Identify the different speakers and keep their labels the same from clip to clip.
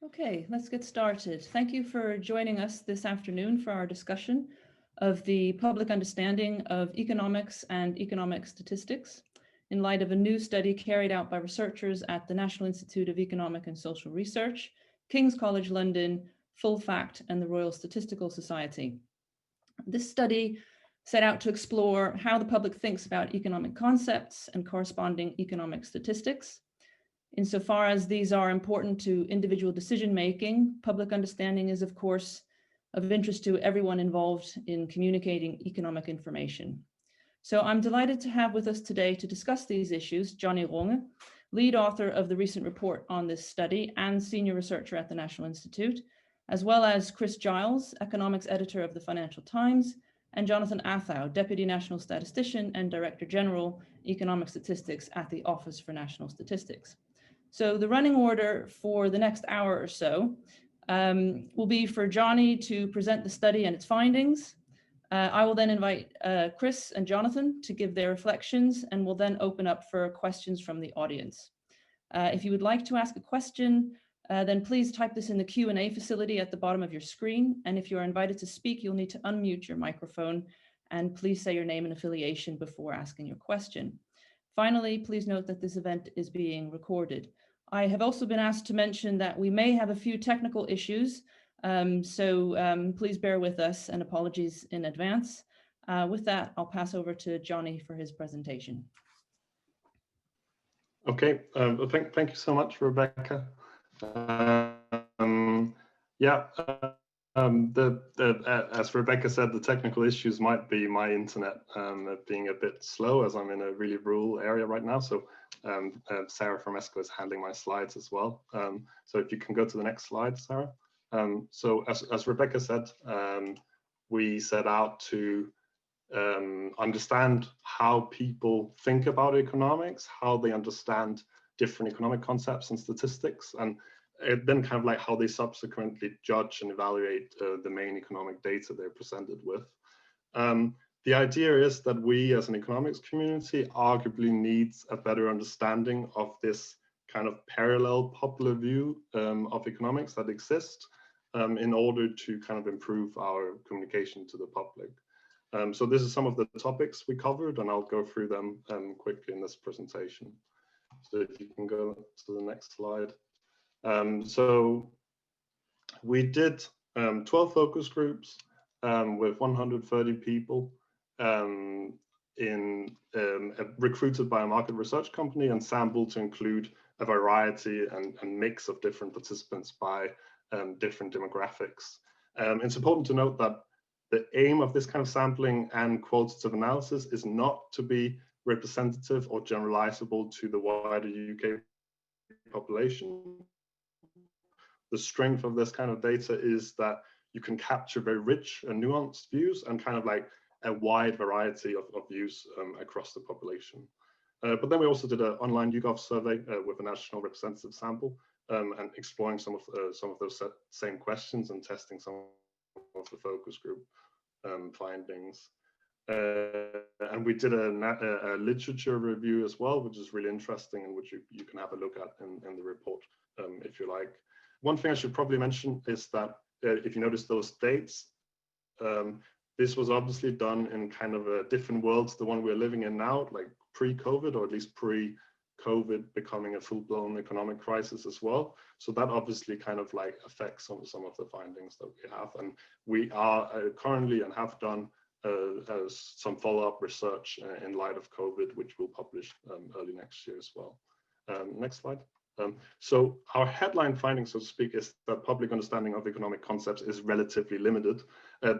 Speaker 1: Okay, let's get started. Thank you for joining us this afternoon for our discussion of the public understanding of economics and economic statistics in light of a new study carried out by researchers at the National Institute of Economic and Social Research, King's College London, Full Fact, and the Royal Statistical Society. This study set out to explore how the public thinks about economic concepts and corresponding economic statistics. Insofar as these are important to individual decision-making, public understanding is, of course, of interest to everyone involved in communicating economic information. So I'm delighted to have with us today to discuss these issues, Johnny Runge, lead author of the recent report on this study and senior researcher at the National Institute, as well as Chris Giles, economics editor of the Financial Times, and Jonathan Athow, Deputy National Statistician and Director General, Economic Statistics at the Office for National Statistics. So the running order for the next hour or so will be for Johnny to present the study and its findings. I will then invite Chris and Jonathan to give their reflections, and we'll then open up for questions from the audience. If you would like to ask a question, then please type this in the Q&A facility at the bottom of your screen. And if you're invited to speak, you'll need to unmute your microphone, and please say your name and affiliation before asking your question. Finally, please note that this event is being recorded. I have also been asked to mention that we may have a few technical issues, so please bear with us and apologies in advance. With that, I'll pass over to Johnny for his presentation.
Speaker 2: Okay, thank you so much, Rebecca. As Rebecca said, the technical issues might be my internet being a bit slow, as I'm in a really rural area right now. So Sarah from ESCoE is handling my slides as well. So if you can go to the next slide, Sarah. So as Rebecca said, we set out to understand how people think about economics, how they understand different economic concepts and statistics, and then kind of like how they subsequently judge and evaluate the main economic data they're presented with. The idea is that we as an economics community arguably need a better understanding of this kind of parallel popular view of economics that exists in order to kind of improve our communication to the public. So this is some of the topics we covered, and I'll go through them quickly in this presentation. So if you can go to the next slide. So we did 12 focus groups with 130 people recruited by a market research company and sampled to include a variety and mix of different participants by different demographics. It's important to note that the aim of this kind of sampling and qualitative analysis is not to be representative or generalizable to the wider UK population. The strength of this kind of data is that you can capture very rich and nuanced views and kind of like a wide variety of views across the population. But then we also did an online YouGov survey with a national representative sample and exploring some of those same questions and testing some of the focus group findings. And we did a literature review as well, which is really interesting and which you can have a look at in the report if you like. One thing I should probably mention is that if you notice those dates, this was obviously done in kind of a different world to the one we're living in now, like pre-COVID, or at least pre-COVID becoming a full-blown economic crisis as well. So that obviously kind of like affects some of the findings that we have. And we are currently and have done some follow-up research in light of COVID, which we'll publish early next year as well. Next slide. So our headline finding, so to speak, is that public understanding of economic concepts is relatively limited.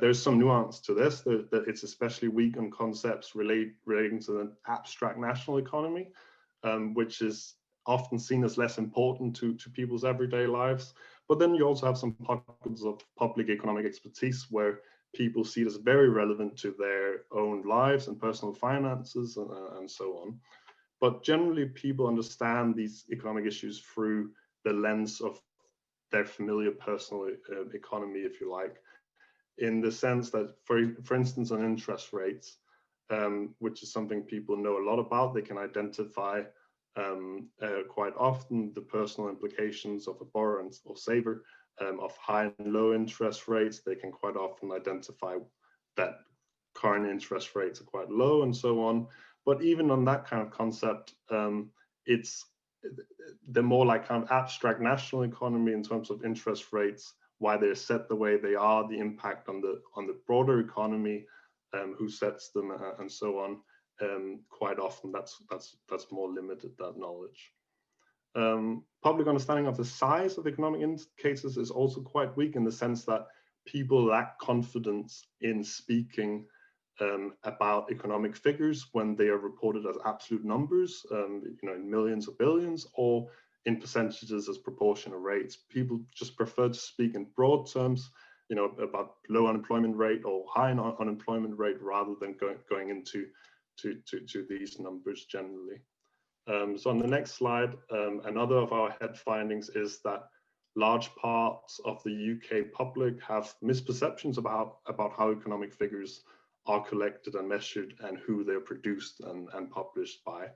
Speaker 2: There's some nuance to this, that it's especially weak on concepts relating to the abstract national economy, which is often seen as less important to people's everyday lives. But then you also have some pockets of public economic expertise where people see it as very relevant to their own lives and personal finances and so on. But generally, people understand these economic issues through the lens of their familiar personal economy, if you like, in the sense that, for instance, on interest rates, which is something people know a lot about, they can identify quite often the personal implications of a borrower or saver, of high and low interest rates. They can quite often identify that current interest rates are quite low and so on. But even on that kind of concept, it's the more like kind of abstract national economy in terms of interest rates, why they're set the way they are, the impact on the broader economy, who sets them, and so on. Quite often that's more limited, that knowledge. Public understanding of the size of economic indicators is also quite weak, in the sense that people lack confidence in speaking about economic figures when they are reported as absolute numbers, in millions or billions, or in percentages as proportional rates. People just prefer to speak in broad terms, about low unemployment rate or high unemployment rate, rather than going into these numbers generally. So on the next slide, another of our head findings is that large parts of the UK public have misperceptions about how economic figures are collected and measured, and who they're produced and published by.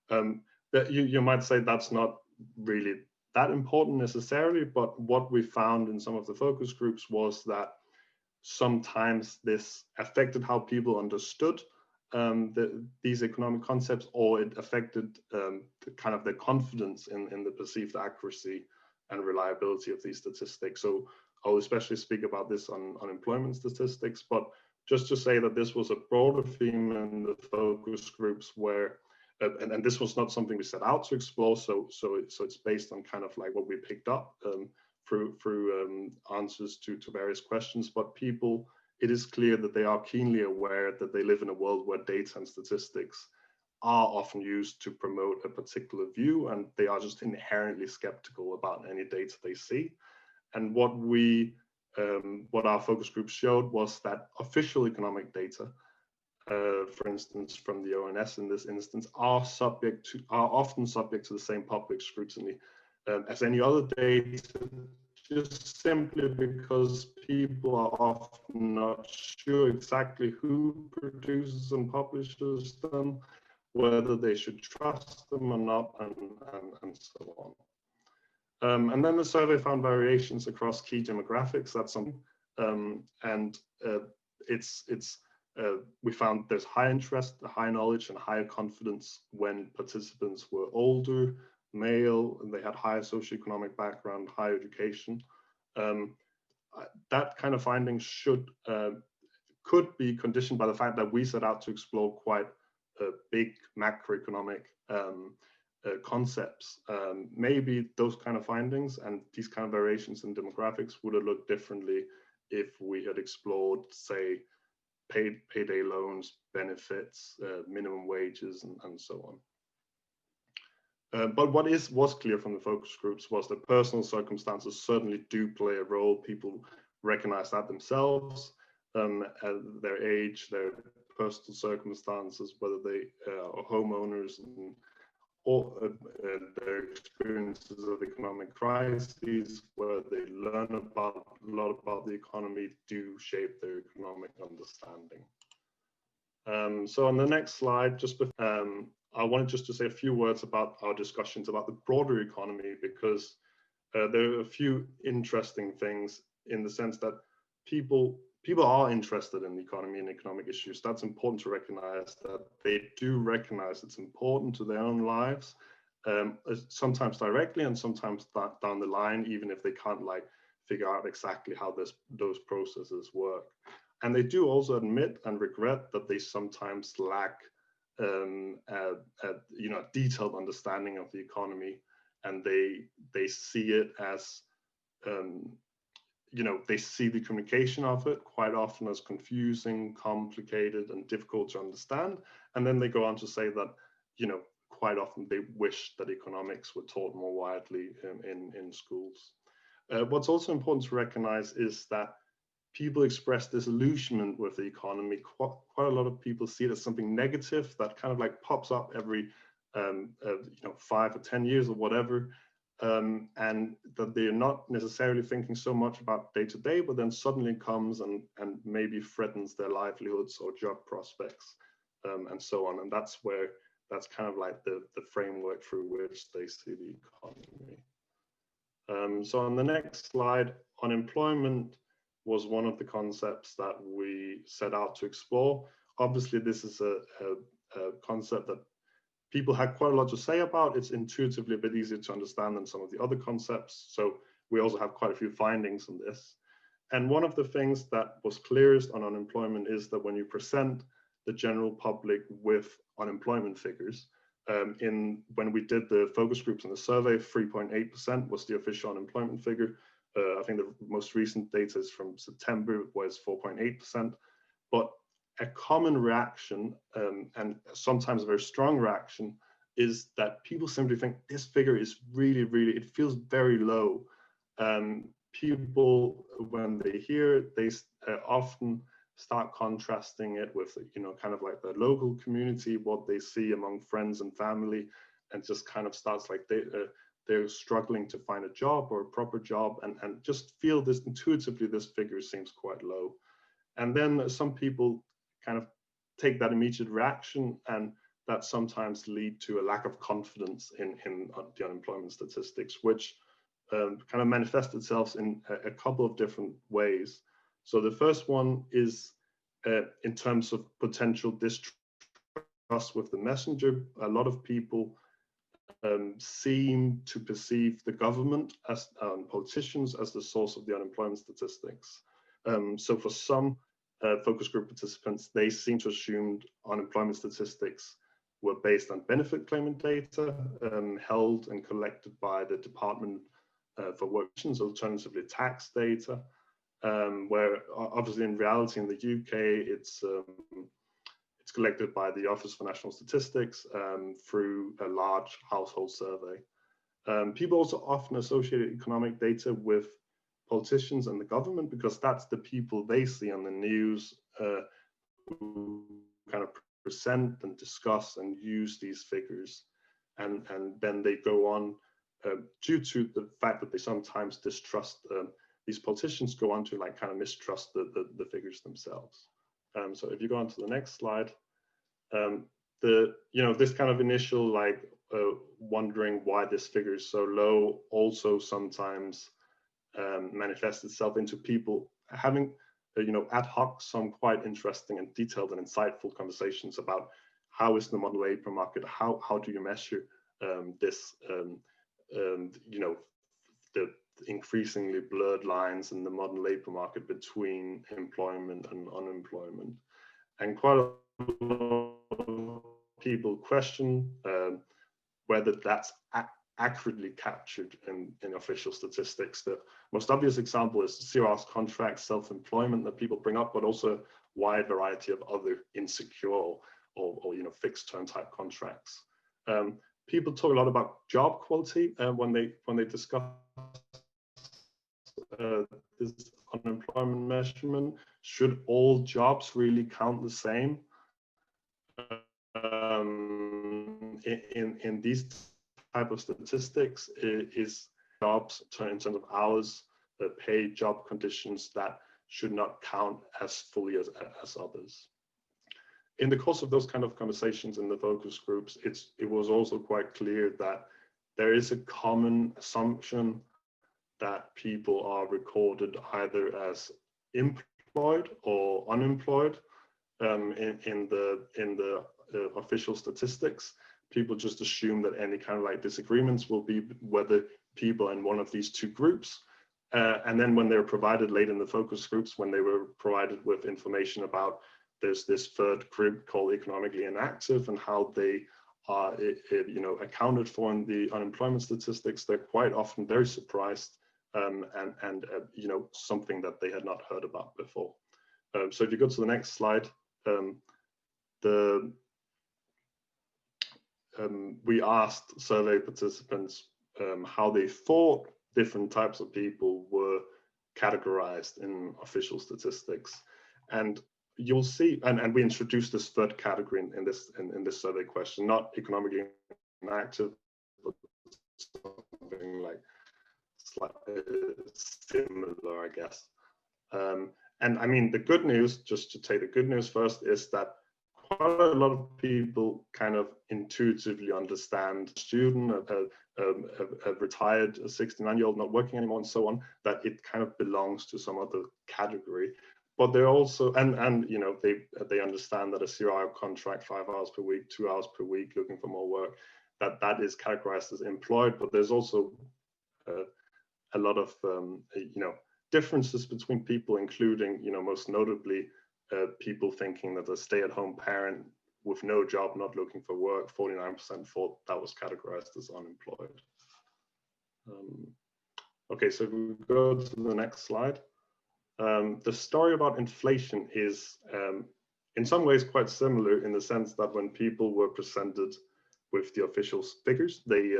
Speaker 2: That you might say that's not really that important necessarily, but what we found in some of the focus groups was that sometimes this affected how people understood these economic concepts, or it affected kind of their confidence in the perceived accuracy and reliability of these statistics. So I'll especially speak about this on unemployment statistics, but just to say that this was a broader theme in the focus groups, where and this was not something we set out to explore, so it's based on kind of like what we picked up through answers to various questions. But people, it is clear that they are keenly aware that they live in a world where data and statistics are often used to promote a particular view, and they are just inherently skeptical about any data they see. And what our focus group showed was that official economic data, for instance, from the ONS in this instance, are often subject to the same public scrutiny as any other data, just simply because people are often not sure exactly who produces and publishes them, whether they should trust them or not, and so on. And then the survey found variations across key demographics. That's something, we found there's high interest, high knowledge, and higher confidence when participants were older, male, and they had higher socioeconomic background, higher education. That kind of findings could be conditioned by the fact that we set out to explore quite big macroeconomic concepts. Maybe those kind of findings and these kind of variations in demographics would have looked differently if we had explored, say, payday loans, benefits, minimum wages, and so on. But what was clear from the focus groups was that personal circumstances certainly do play a role. People recognize that themselves, their age, their personal circumstances, whether they are homeowners, or their experiences of economic crises, where they learn a lot about the economy, do shape their economic understanding. So on the next slide, I wanted just to say a few words about our discussions about the broader economy, because there are a few interesting things, in the sense that people are interested in the economy and economic issues. That's important to recognize, that they do recognize it's important to their own lives, sometimes directly and sometimes down the line, even if they can't figure out exactly how those processes work. And they do also admit and regret that they sometimes lack a detailed understanding of the economy, and they see it as they see the communication of it quite often as confusing, complicated, and difficult to understand. And then they go on to say that, quite often they wish that economics were taught more widely in schools. What's also important to recognize is that people express disillusionment with the economy. Quite a lot of people see it as something negative that kind of pops up every 5 or 10 years or whatever. And that they're not necessarily thinking so much about day to day, but then suddenly comes and maybe threatens their livelihoods or job prospects, and so on. And that's where that's kind of like the framework through which they see the economy. So on the next slide, unemployment was one of the concepts that we set out to explore. Obviously, this is a concept that people had quite a lot to say about. It's intuitively a bit easier to understand than some of the other concepts. So we also have quite a few findings on this. And one of the things that was clearest on unemployment is that when you present the general public with unemployment figures, when we did the focus groups in the survey, 3.8% was the official unemployment figure. I think the most recent data is from September, was 4.8%. But a common reaction, and sometimes a very strong reaction, is that people simply think this figure is really, it feels very low. People, when they hear it, they often start contrasting it with, kind of like the local community, what they see among friends and family, and just kind of starts like they're struggling to find a job or a proper job, and just feel this intuitively, this figure seems quite low. And then some people kind of take that immediate reaction, and that sometimes lead to a lack of confidence in the unemployment statistics, which kind of manifests itself in a couple of different ways. So the first one is in terms of potential distrust with the messenger. A lot of people seem to perceive the government as politicians as the source of the unemployment statistics. So for some focus group participants, they seem to assume unemployment statistics were based on benefit claimant data held and collected by the Department for Work, alternatively tax data, where obviously in reality in the UK it's collected by the Office for National Statistics through a large household survey. People also often associate economic data with politicians and the government because that's the people they see on the news who kind of present and discuss and use these figures, and then they go on due to the fact that they sometimes distrust these politicians, go on to like kind of mistrust the figures themselves. So if you go on to the next slide, this kind of initial like wondering why this figure is so low also sometimes manifests itself into people having ad hoc some quite interesting and detailed and insightful conversations about how is the modern labor market, how do you measure this the increasingly blurred lines in the modern labor market between employment and unemployment. And quite a lot of people question whether that's accurately captured in official statistics. The most obvious example is 0 hours contracts, self-employment that people bring up, but also a wide variety of other insecure or fixed term type contracts. People talk a lot about job quality when they discuss this unemployment measurement. Should all jobs really count the same? In these type of statistics, is jobs in terms of hours, paid job conditions that should not count as fully as others. In the course of those kind of conversations in the focus groups, it was also quite clear that there is a common assumption that people are recorded either as employed or unemployed in the official statistics. People just assume that any kind of like disagreements will be whether people in one of these two groups. And then when they're provided late in the focus groups, when they were provided with information about there's this third group called economically inactive and how they are accounted for in the unemployment statistics, they're quite often very surprised and something that they had not heard about before. So if you go to the next slide, we asked survey participants how they thought different types of people were categorized in official statistics. And you'll see, and we introduced this third category in this survey question, not economically inactive, but something like slightly similar, I guess. And I mean, the good news, just to take the good news first, is that quite a lot of people kind of intuitively understand student, a retired 69-year-old not working anymore, and so on, that it kind of belongs to some other category. But they're also, and you know, they understand that a 0-hour contract, 5 hours per week, 2 hours per week, looking for more work, that is categorized as employed. But there's also a lot of you know, differences between people, including, you know, most notably people thinking that a stay-at-home parent with no job, not looking for work, 49% thought that was categorized as unemployed. Okay, so if we go to the next slide. The story about inflation is in some ways quite similar, in the sense that when people were presented with the official figures, they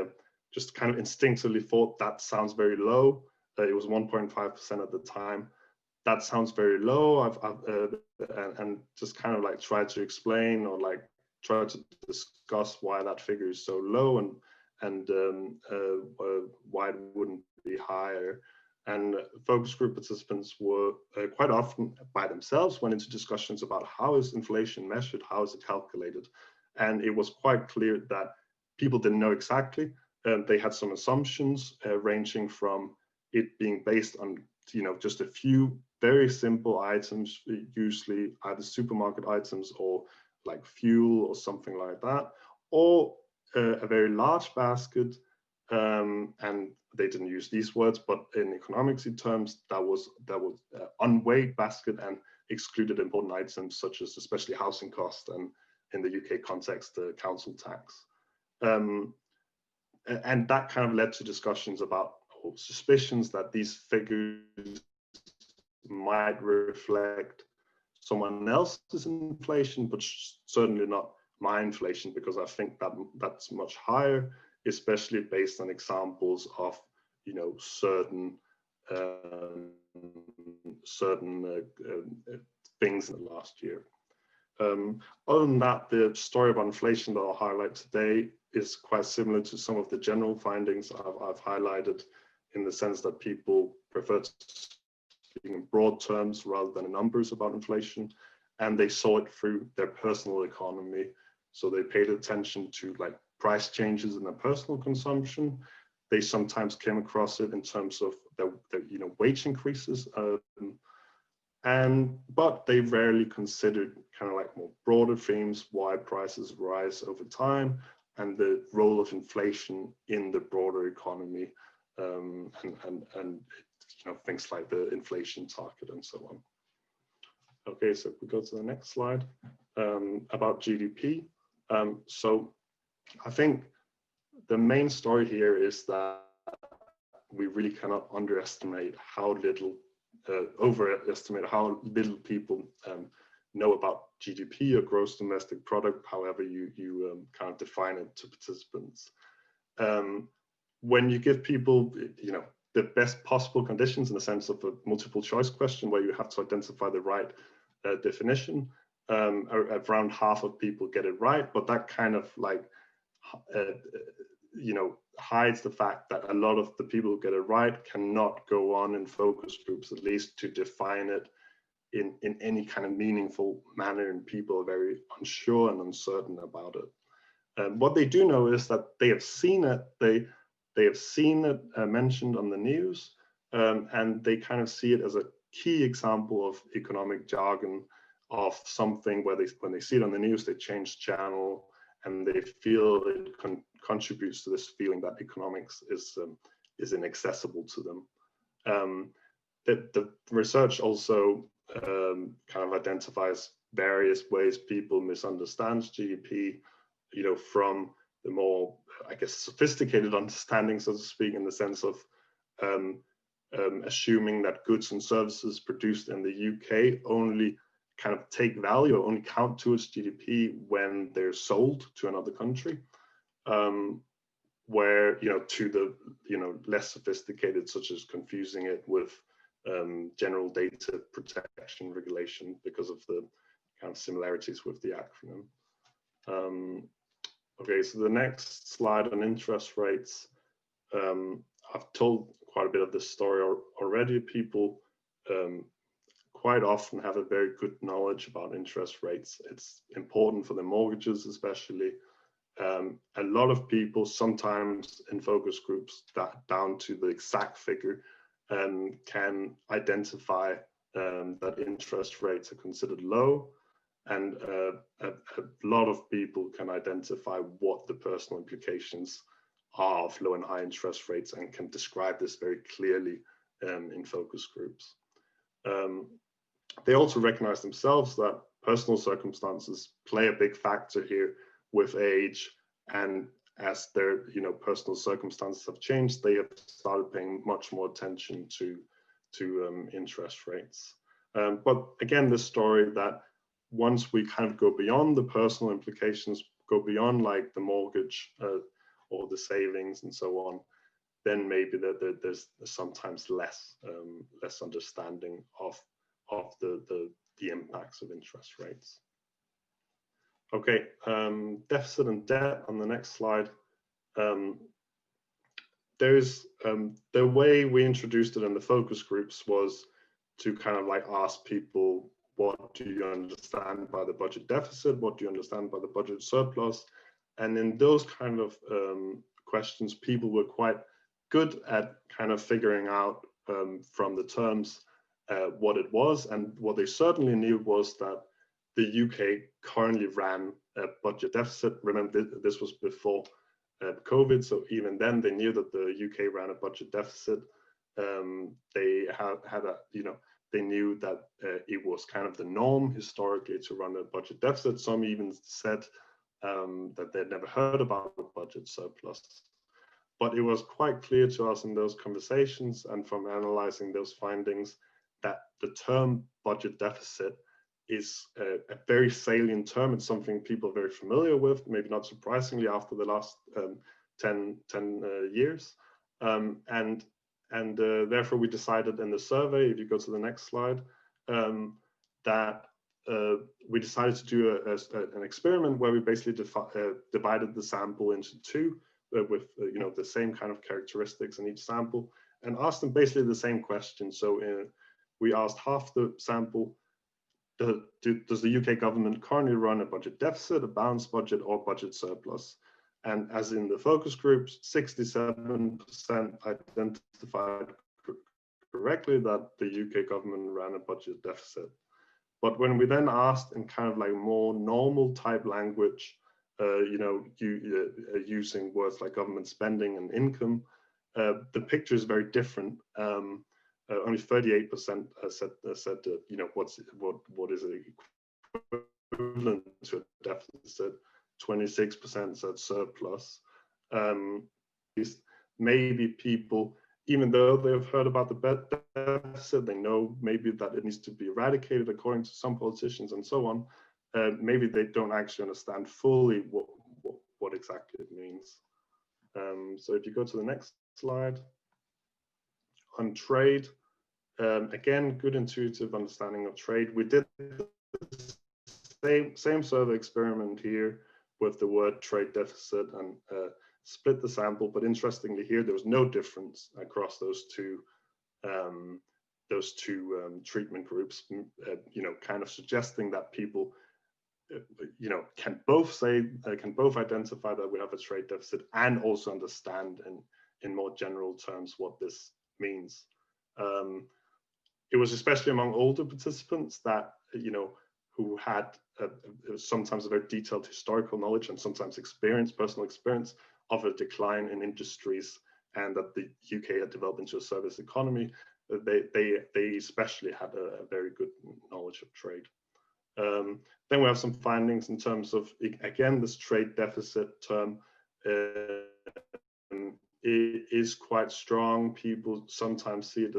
Speaker 2: just kind of instinctively thought that sounds very low. It was 1.5% at the time. That sounds very low. And just kind of like try to explain, or like try to discuss why that figure is so low, and why it wouldn't be higher. And focus group participants were quite often by themselves went into discussions about how is inflation measured, how is it calculated, and it was quite clear that people didn't know exactly. They had some assumptions ranging from it being based on, you know, just a few very simple items, usually either supermarket items or like fuel or something like that, or a very large basket. And they didn't use these words, but in economics terms, that was unweighed basket and excluded important items such as especially housing cost, and in the UK context, the council tax. And that kind of led to discussions about suspicions that these figures might reflect someone else's inflation, but certainly not my inflation, because I think that that's much higher, especially based on examples of, you know, certain things in the last year. Other than that, the story about inflation that I'll highlight today is quite similar to some of the general findings I've highlighted, in the sense that people prefer to speak in broad terms rather than in numbers about inflation, and they saw it through their personal economy. So they paid attention to like price changes in their personal consumption. They sometimes came across it in terms of their you know, wage increases, but they rarely considered kind of like more broader themes, why prices rise over time, and the role of inflation in the broader economy, and you know, things like the inflation target and so on. Okay, so if we go to the next slide, about GDP. So I think the main story here is that we really cannot underestimate how little, overestimate how little people know about GDP, or gross domestic product, however you kind of define it to participants. When you give people, you know, the best possible conditions in the sense of a multiple choice question where you have to identify the right definition, around half of people get it right, but that kind of like, you know, hides the fact that a lot of the people who get it right cannot go on in focus groups, at least to define it in any kind of meaningful manner, and people are very unsure and uncertain about it. What they do know is that they have seen it, they have seen it mentioned on the news, and they kind of see it as a key example of economic jargon, of something where when they see it on the news, they change channel, and they feel it contributes to this feeling that economics is inaccessible to them. The research also kind of identifies various ways people misunderstand GDP, you know, from the more, I guess, sophisticated understanding, so to speak, in the sense of assuming that goods and services produced in the UK only kind of take value, or only count towards GDP when they're sold to another country, where, you know, to the, you know, less sophisticated, such as confusing it with general data protection regulation because of the kind of similarities with the acronym. Okay, so the next slide on interest rates. I've told quite a bit of this story already. People quite often have a very good knowledge about interest rates. It's important for the mortgages, especially. A lot of people, sometimes in focus groups, down to the exact figure, can identify that interest rates are considered low, and a lot of people can identify what the personal implications are of low and high interest rates and can describe this very clearly in focus groups. They also recognize themselves that personal circumstances play a big factor here with age, and as their personal circumstances have changed, they have started paying much more attention to interest rates. But again, this story that once we kind of go beyond the personal implications, go beyond like the mortgage or the savings and so on, then maybe there's sometimes less understanding of the impacts of interest rates. Okay, deficit and debt on the next slide. There's the way we introduced it in the focus groups was to kind of like ask people, what do you understand by the budget deficit? What do you understand by the budget surplus? And in those kind of questions, people were quite good at kind of figuring out from the terms what it was. And what they certainly knew was that the UK currently ran a budget deficit. Remember, this was before COVID, so even then they knew that the UK ran a budget deficit. They had a, they knew that it was kind of the norm historically to run a budget deficit. Some even said that they'd never heard about a budget surplus. But it was quite clear to us in those conversations and from analyzing those findings that the term budget deficit is a very salient term. It's something people are very familiar with, maybe not surprisingly after the last 10 years. And therefore we decided in the survey, if you go to the next slide, that we decided to do an experiment where we basically divided the sample into two with the same kind of characteristics in each sample, and asked them basically the same question. So we asked half the sample, does the UK government currently run a budget deficit, a balanced budget, or budget surplus? And as in the focus groups, 67% identified correctly that the UK government ran a budget deficit. But when we then asked in kind of like more normal type language, using words like government spending and income, the picture is very different. Only 38% said what is equivalent to a deficit. 26% said surplus. Maybe people, even though they've heard about the deficit, they know maybe that it needs to be eradicated according to some politicians and so on. Maybe they don't actually understand fully what exactly it means. So if you go to the next slide, on trade, again, good intuitive understanding of trade. We did the same survey experiment here with the word trade deficit and split the sample, but interestingly here there was no difference across those two treatment groups, kind of suggesting that people can both identify that we have a trade deficit and also understand in more general terms what this means. It was especially among older participants that who had sometimes a very detailed historical knowledge and sometimes personal experience of a decline in industries, and that the UK had developed into a service economy. They especially had a very good knowledge of trade. Then we have some findings in terms of, again, this trade deficit term is quite strong. People sometimes see it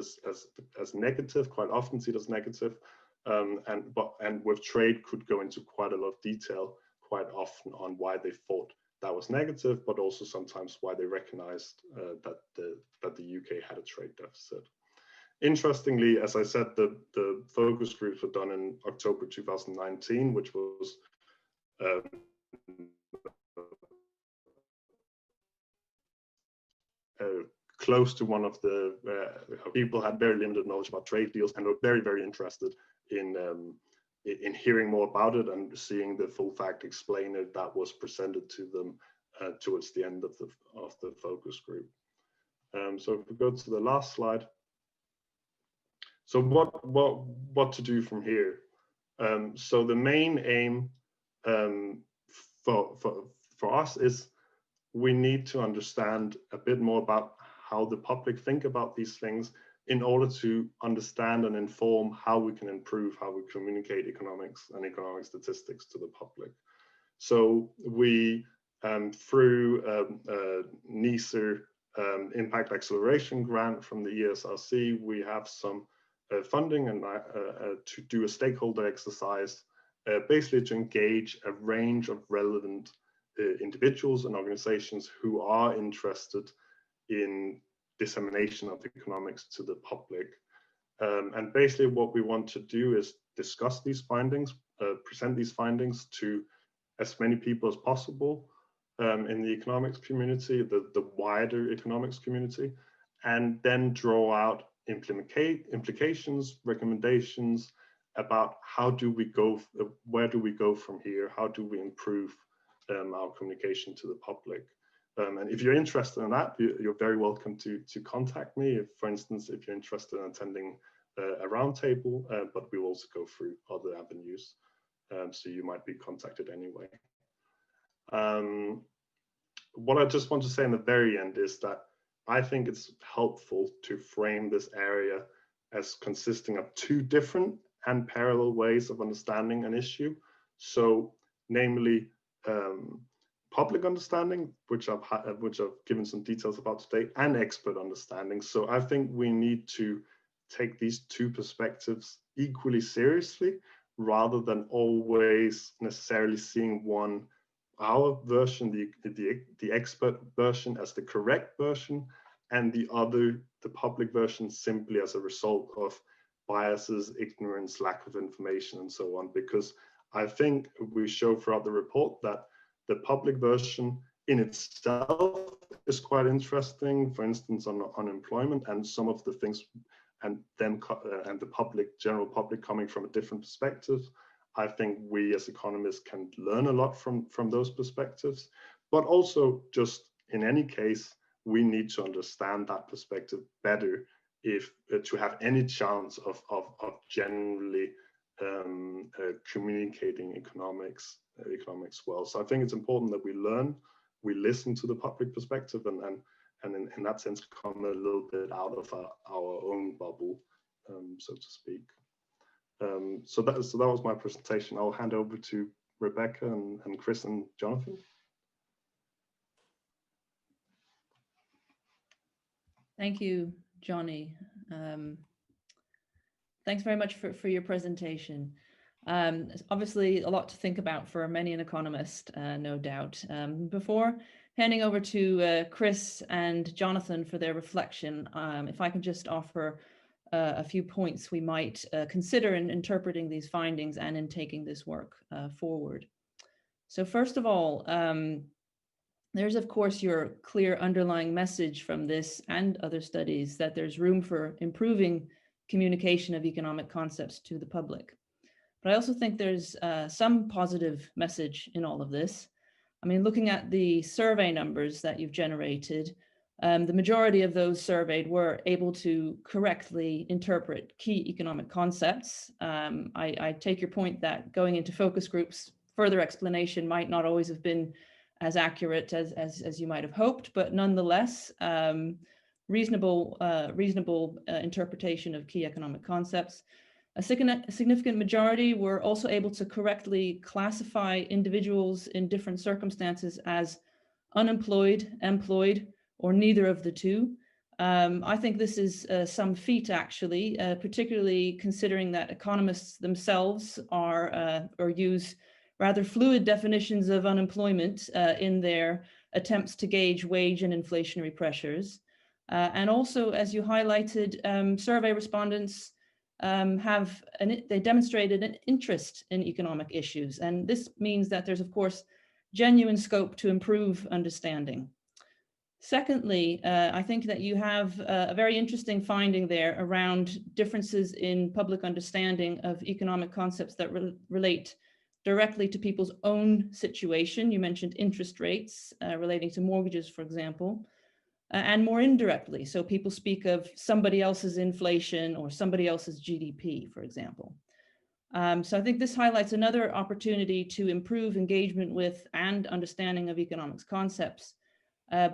Speaker 2: as negative, quite often see it as negative, and with trade could go into quite a lot of detail quite often on why they thought that was negative, but also sometimes why they recognized that the UK had a trade deficit. Interestingly, as I said, the focus groups were done in October 2019, which was close to one of the people had very limited knowledge about trade deals and were very, very interested in hearing more about it and seeing the full fact explainer that was presented to them towards the end of the focus group. So if we go to the last slide. So what to do from here? So the main aim for us is we need to understand a bit more about how the public think about these things in order to understand and inform how we can improve how we communicate economics and economic statistics to the public. So we, through NISA Impact Acceleration Grant from the ESRC, we have some funding and to do a stakeholder exercise, basically to engage a range of relevant individuals and organizations who are interested in dissemination of economics to the public. And basically what we want to do is discuss these findings, present these findings to as many people as possible in the economics community, the wider economics community, and then draw out implications, recommendations about how do we go, where do we go from here, how do we improve our communication to the public. And if you're interested in that, you're very welcome to contact me. If, for instance, if you're interested in attending a roundtable, but we will also go through other avenues. So you might be contacted anyway. What I just want to say in the very end is that I think it's helpful to frame this area as consisting of two different and parallel ways of understanding an issue. So, namely, public understanding, which I've given some details about today, and expert understanding. So I think we need to take these two perspectives equally seriously, rather than always necessarily seeing one, our version, the expert version, as the correct version, and the other, the public version, simply as a result of biases, ignorance, lack of information, and so on. Because I think we show throughout the report that the public version in itself is quite interesting, for instance, on unemployment and some of the things, and then and the public, general public, coming from a different perspective. I think we as economists can learn a lot from those perspectives, but also just in any case, we need to understand that perspective better if to have any chance of generally communicating economics well. So I think it's important that we learn, we listen to the public perspective, and in that sense come a little bit out of our own bubble, so to speak. So that was my presentation. I'll hand over to Rebecca and Chris and Jonathan.
Speaker 1: Thank you, Johnny. Thanks very much for your presentation. Obviously a lot to think about for many an economist, no doubt. Before handing over to Chris and Jonathan for their reflection, if I can just offer a few points we might consider in interpreting these findings and in taking this work forward. So first of all, there's of course your clear underlying message from this and other studies that there's room for improving communication of economic concepts to the public. But I also think there's some positive message in all of this. I mean, looking at the survey numbers that you've generated, the majority of those surveyed were able to correctly interpret key economic concepts. I take your point that going into focus groups, further explanation might not always have been as accurate as you might have hoped, but nonetheless, reasonable interpretation of key economic concepts. A significant majority were also able to correctly classify individuals in different circumstances as unemployed, employed, or neither of the two. I think this is some feat, actually, particularly considering that economists themselves are or use rather fluid definitions of unemployment in their attempts to gauge wage and inflationary pressures. And also, as you highlighted, survey respondents they demonstrated an interest in economic issues. And this means that there's, of course, genuine scope to improve understanding. Secondly, I think that you have a very interesting finding there around differences in public understanding of economic concepts that relate directly to people's own situation. You mentioned interest rates relating to mortgages, for example, and more indirectly. So people speak of somebody else's inflation or somebody else's GDP, for example. So I think this highlights another opportunity to improve engagement with and understanding of economics concepts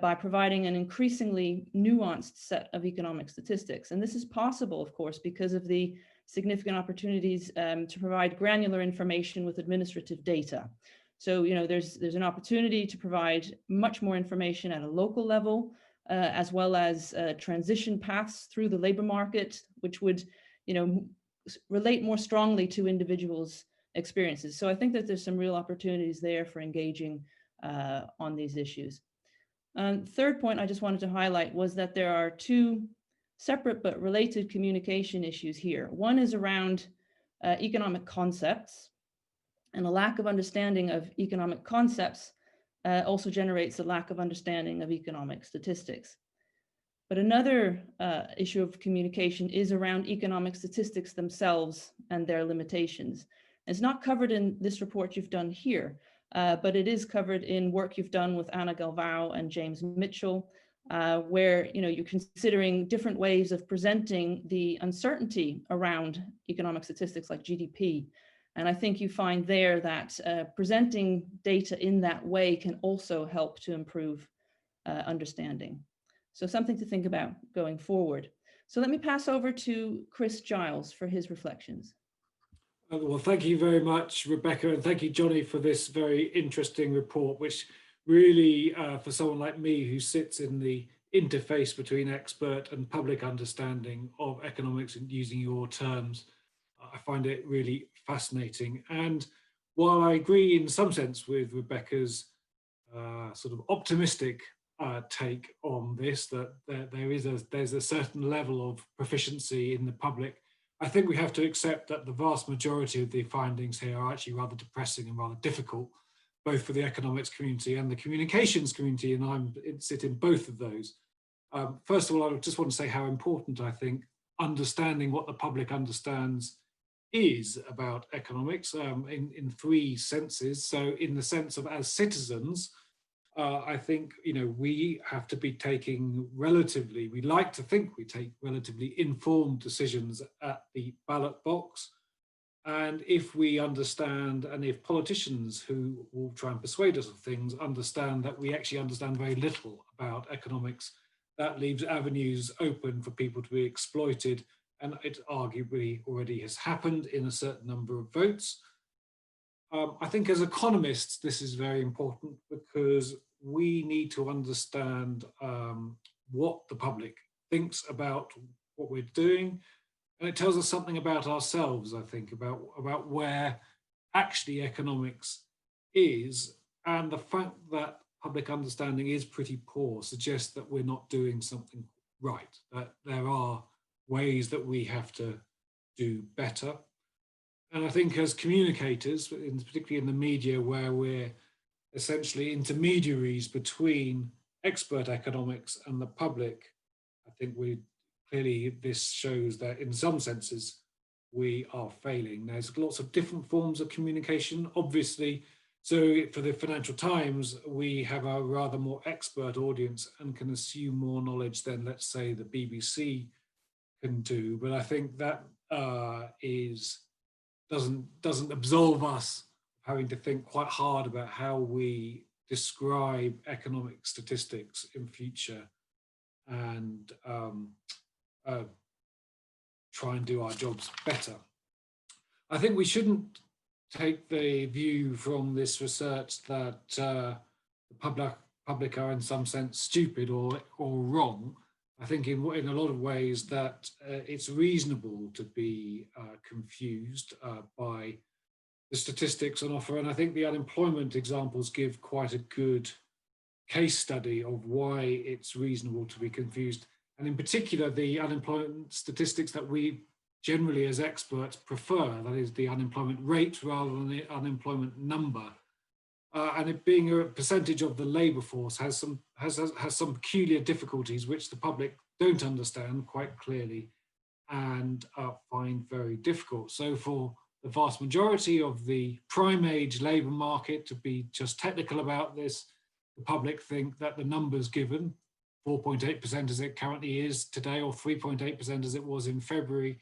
Speaker 1: by providing an increasingly nuanced set of economic statistics. And this is possible, of course, because of the significant opportunities to provide granular information with administrative data. So, there's an opportunity to provide much more information at a local level, as well as transition paths through the labor market, which would, relate more strongly to individuals' experiences. So I think that there's some real opportunities there for engaging on these issues. Third point I just wanted to highlight was that there are two separate but related communication issues here. One is around economic concepts, and a lack of understanding of economic concepts also generates a lack of understanding of economic statistics. But another issue of communication is around economic statistics themselves and their limitations. It's not covered in this report you've done here, but it is covered in work you've done with Anna Galvao and James Mitchell, where you're considering different ways of presenting the uncertainty around economic statistics like GDP. And I think you find there that presenting data in that way can also help to improve understanding. So something to think about going forward. So let me pass over to Chris Giles for his reflections.
Speaker 3: Well, thank you very much, Rebecca, and thank you, Johnny, for this very interesting report, which really, for someone like me who sits in the interface between expert and public understanding of economics and using your terms, I find it really fascinating. And while I agree in some sense with Rebecca's sort of optimistic take on this, that there's a certain level of proficiency in the public, I think we have to accept that the vast majority of the findings here are actually rather depressing and rather difficult, both for the economics community and the communications community, and I sit in both of those. First of all, I just want to say how important I think understanding what the public understands is about economics in three senses. So in the sense of as citizens, I think, we have to be taking we like to think we take relatively informed decisions at the ballot box. And if we understand, and if politicians who will try and persuade us of things understand that we actually understand very little about economics, that leaves avenues open for people to be exploited. And it arguably already has happened in a certain number of votes. I think as economists, this is very important because we need to understand what the public thinks about what we're doing. And it tells us something about ourselves, I think, about where actually economics is. And the fact that public understanding is pretty poor suggests that we're not doing something right, that there are ways that we have to do better. And I think as communicators, particularly in the media, where we're essentially intermediaries between expert economics and the public, I think this shows that in some senses we are failing. There's lots of different forms of communication, obviously. So for the Financial Times, we have a rather more expert audience and can assume more knowledge than, let's say, the BBC can do. But I think that doesn't absolve us of having to think quite hard about how we describe economic statistics in future and try and do our jobs better. I think we shouldn't take the view from this research that the public are in some sense stupid or wrong. I think in a lot of ways that it's reasonable to be confused by the statistics on offer. And I think the unemployment examples give quite a good case study of why it's reasonable to be confused. And in particular, the unemployment statistics that we generally as experts prefer, that is the unemployment rate rather than the unemployment number, and it being a percentage of the labour force has some peculiar difficulties which the public don't understand quite clearly and find very difficult. So for the vast majority of the prime age labour market, to be just technical about this, the public think that the numbers given, 4.8% as it currently is today, or 3.8% as it was in February,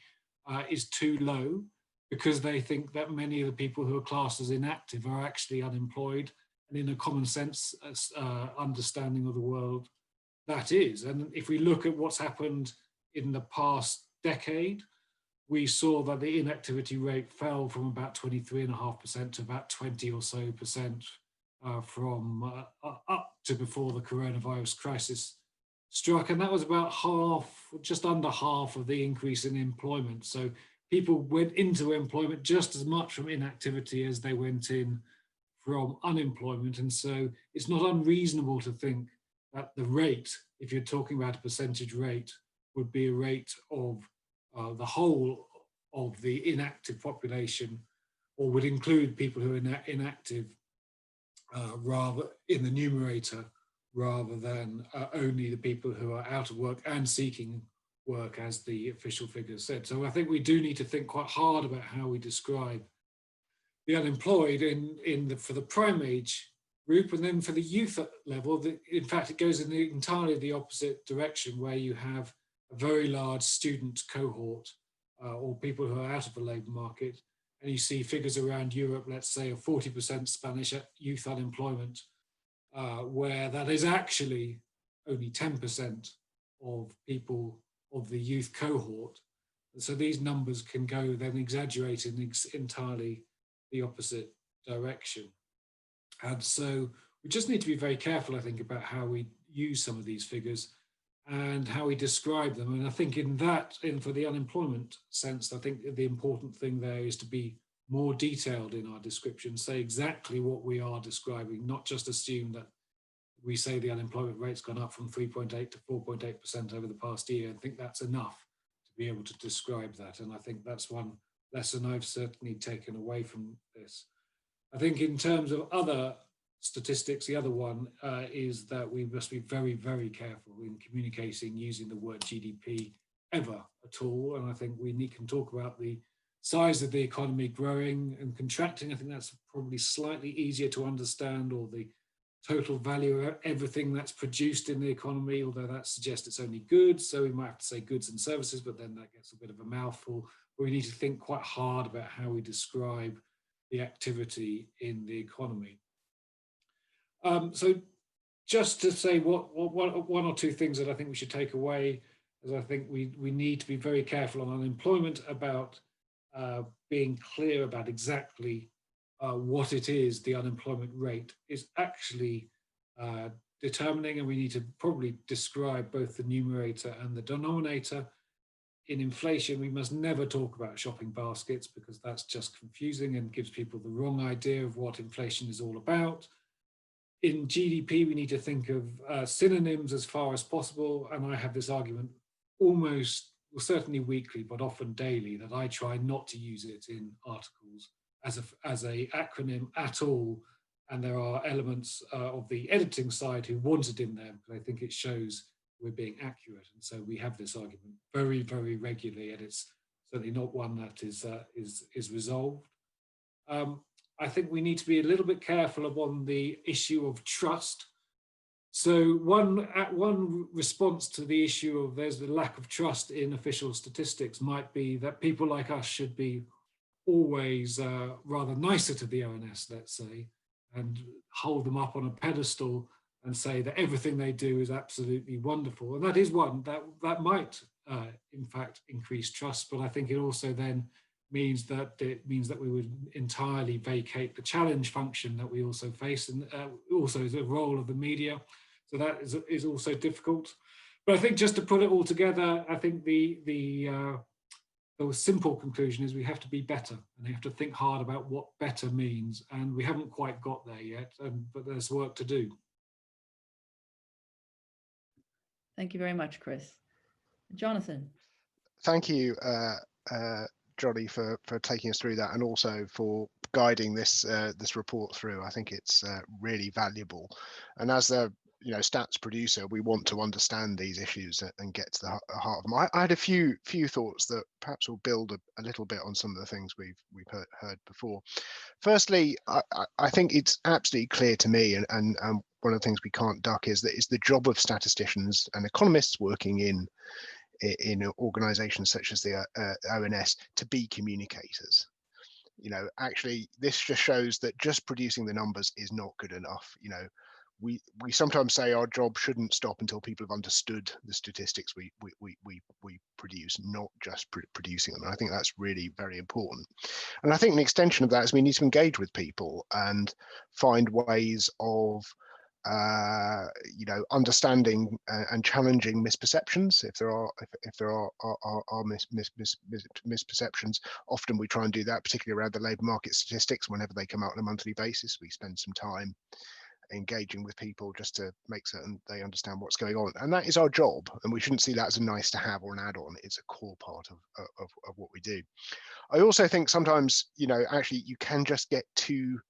Speaker 3: is too low, because they think that many of the people who are classed as inactive are actually unemployed, and in a common sense understanding of the world, that is. And if we look at what's happened in the past decade, we saw that the inactivity rate fell from about 23.5% to about 20 or so percent from up to before the coronavirus crisis struck. And that was about half, just under half of the increase in employment. So people went into employment just as much from inactivity as they went in from unemployment. And so it's not unreasonable to think that the rate, if you're talking about a percentage rate, would be a rate of the whole of the inactive population, or would include people who are inactive rather in the numerator, rather than only the people who are out of work and seeking work, as the official figures said. So I think we do need to think quite hard about how we describe the unemployed for the prime age group, and then for the youth level. In fact, it goes in entirely the opposite direction, where you have a very large student cohort or people who are out of the labour market, and you see figures around Europe, let's say, of 40% Spanish youth unemployment, where that is actually only 10% of people of the youth cohort. And so these numbers can go then exaggerate in entirely the opposite direction. And so we just need to be very careful, I think, about how we use some of these figures and how we describe them. And I think for the unemployment sense, I think the important thing there is to be more detailed in our description, say exactly what we are describing, not just assume that we say the unemployment rate's gone up from 3.8 to 4.8% over the past year, and think that's enough to be able to describe that. And I think that's one lesson I've certainly taken away from this. I think in terms of other statistics, the other one is that we must be very, very careful in communicating using the word GDP ever at all. And I think we can talk about the size of the economy growing and contracting. I think that's probably slightly easier to understand, or the total value of everything that's produced in the economy, although that suggests it's only goods. So we might have to say goods and services, but then that gets a bit of a mouthful. We need to think quite hard about how we describe the activity in the economy. So just to say one or two things that I think we should take away, is I think we need to be very careful on unemployment about being clear about exactly what it is the unemployment rate is actually determining, and we need to probably describe both the numerator and the denominator. In inflation, we must never talk about shopping baskets, because that's just confusing and gives people the wrong idea of what inflation is all about. In GDP, we need to think of synonyms as far as possible, and I have this argument almost, well, certainly weekly, but often daily, that I try not to use it in articles as a acronym at all. And there are elements of the editing side who want it in there, because I think it shows we're being accurate. And so we have this argument very, very regularly, and it's certainly not one that is resolved. I think we need to be a little bit careful upon the issue of trust. So one response to the issue of there's the lack of trust in official statistics might be that people like us should be always rather nicer to the ONS, let's say, and hold them up on a pedestal and say that everything they do is absolutely wonderful. And that is one that might in fact increase trust, but I think it also then means that we would entirely vacate the challenge function that we also face, and also the role of the media. So that is also difficult. But I think just to put it all together, I think the simple conclusion is we have to be better, and we have to think hard about what better means. And we haven't quite got there yet, but there's work to do.
Speaker 1: Thank you very much, Chris. Jonathan.
Speaker 4: Thank you, Johnny, for taking us through that, and also for guiding this this report through. I think it's really valuable, and as the stats producer, we want to understand these issues and get to the heart of them. I had a few thoughts that perhaps will build a little bit on some of the things we've heard before. Firstly, I think it's absolutely clear to me, and one of the things we can't duck is that it's the job of statisticians and economists working in organizations such as the ONS to be communicators. Actually, this just shows that just producing the numbers is not good enough. We sometimes say our job shouldn't stop until people have understood the statistics we produce, not just producing them. And I think that's really very important. And I think an extension of that is we need to engage with people and find ways of understanding and challenging misperceptions. If there are misperceptions, often we try and do that, particularly around the labour market statistics. Whenever they come out on a monthly basis, we spend some time engaging with people just to make certain they understand what's going on, and that is our job, and we shouldn't see that as a nice to have or an add-on. It's a core part of what we do. I also think sometimes actually you can just get too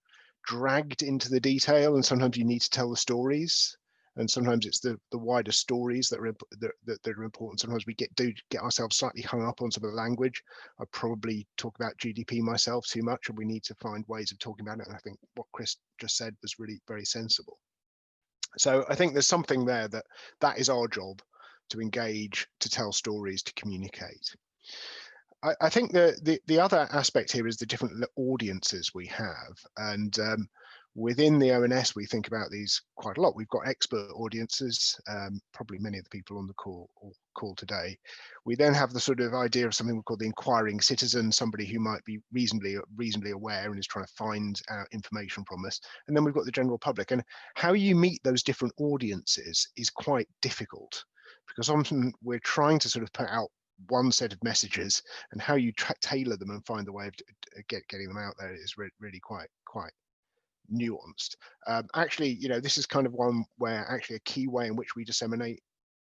Speaker 4: dragged into the detail, and sometimes you need to tell the stories, and sometimes it's the wider stories that are important. Sometimes we get ourselves slightly hung up on some of the language. I probably talk about GDP myself too much, and we need to find ways of talking about it. And I think what Chris just said was really very sensible. So I think there's something there that is our job, to engage, to tell stories, to communicate. I think the other aspect here is the different audiences we have, and within the ONS we think about these quite a lot. We've got expert audiences, probably many of the people on the call today. We then have the sort of idea of something we call the inquiring citizen, somebody who might be reasonably aware and is trying to find out information from us. And then we've got the general public, and how you meet those different audiences is quite difficult, because often we're trying to sort of put out one set of messages, and how you tailor them and find the way of getting them out there is really quite nuanced. Actually, this is kind of one where actually a key way in which we disseminate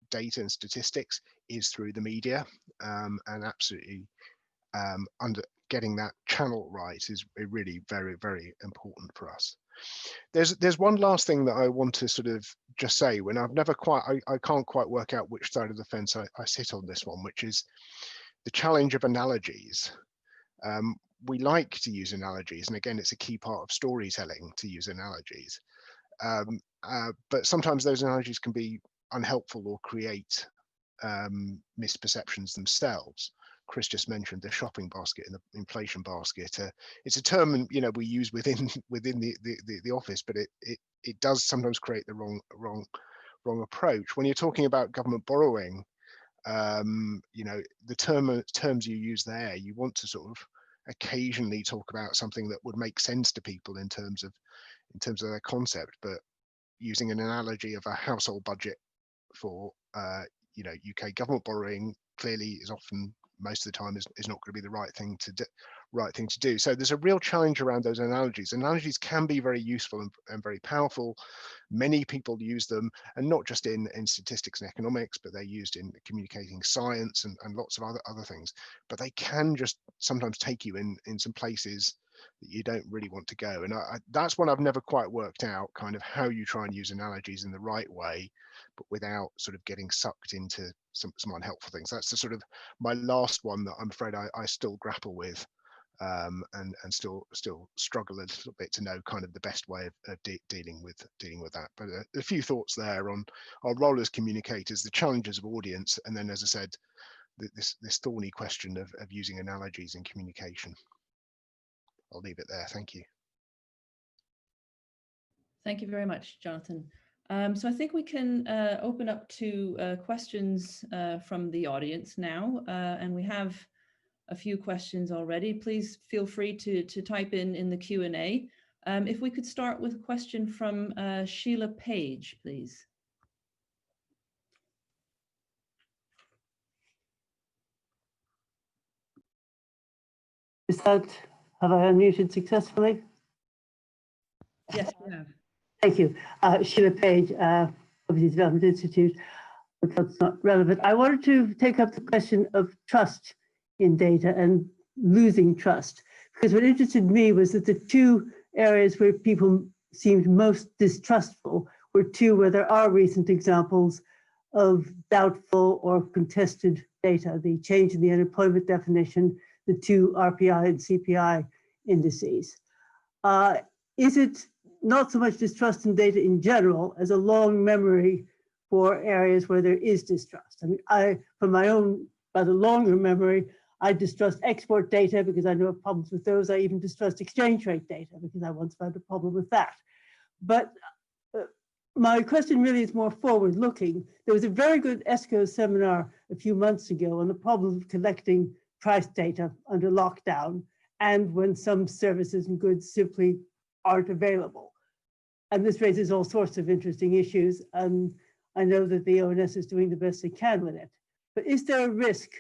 Speaker 4: data and statistics is through the media, and absolutely getting that channel right is really very, very important for us. There's one last thing that I want to sort of just say, when I've never quite, I can't quite work out which side of the fence I sit on this one, which is the challenge of analogies. We like to use analogies, and again, it's a key part of storytelling to use analogies. But sometimes those analogies can be unhelpful or create misperceptions themselves. Chris just mentioned the shopping basket and the inflation basket. It's a term we use within the office, but it does sometimes create the wrong approach. When you're talking about government borrowing, the terms you use there, you want to sort of occasionally talk about something that would make sense to people in terms of their concept, but using an analogy of a household budget for UK government borrowing clearly is often, most of the time, is not going to be the right thing to do. So there's a real challenge around those analogies. Analogies can be very useful and very powerful. Many people use them, and not just in statistics and economics, but they're used in communicating science and lots of other things. But they can just sometimes take you in some places that you don't really want to go. And that's one I've never quite worked out, kind of how you try and use analogies in the right way, but without sort of getting sucked into some unhelpful things. That's the sort of my last one that I'm afraid I still grapple with, and still struggle a little bit to know kind of the best way of dealing with that. But a few thoughts there on our role as communicators, the challenges of audience, and then, as I said, this thorny question of using analogies in communication. I'll leave it there. Thank you.
Speaker 1: Thank you very much, Jonathan. So I think we can open up to questions from the audience now, and we have a few questions already. Please feel free to type in the Q&A. If we could start with a question from Sheila Page, please.
Speaker 5: Have I unmuted successfully?
Speaker 1: Yes, you have.
Speaker 5: Thank you. Sheila Page, Poverty Development Institute, but that's not relevant. I wanted to take up the question of trust in data and losing trust, Because what interested me was that the two areas where people seemed most distrustful were two where there are recent examples of doubtful or contested data, the change in the unemployment definition, the two RPI and CPI indices. Is it not so much distrust in data in general as a long memory for areas where there is distrust? I mean, from my own rather longer memory, I distrust export data because I know of problems with those. I even distrust exchange rate data because I once found a problem with that. But my question really is more forward looking. There was a very good ESCoE seminar a few months ago on the problem of collecting price data under lockdown and when some services and goods simply aren't available. And this raises all sorts of interesting issues. And I know that the ONS is doing the best they can with it. But is there a risk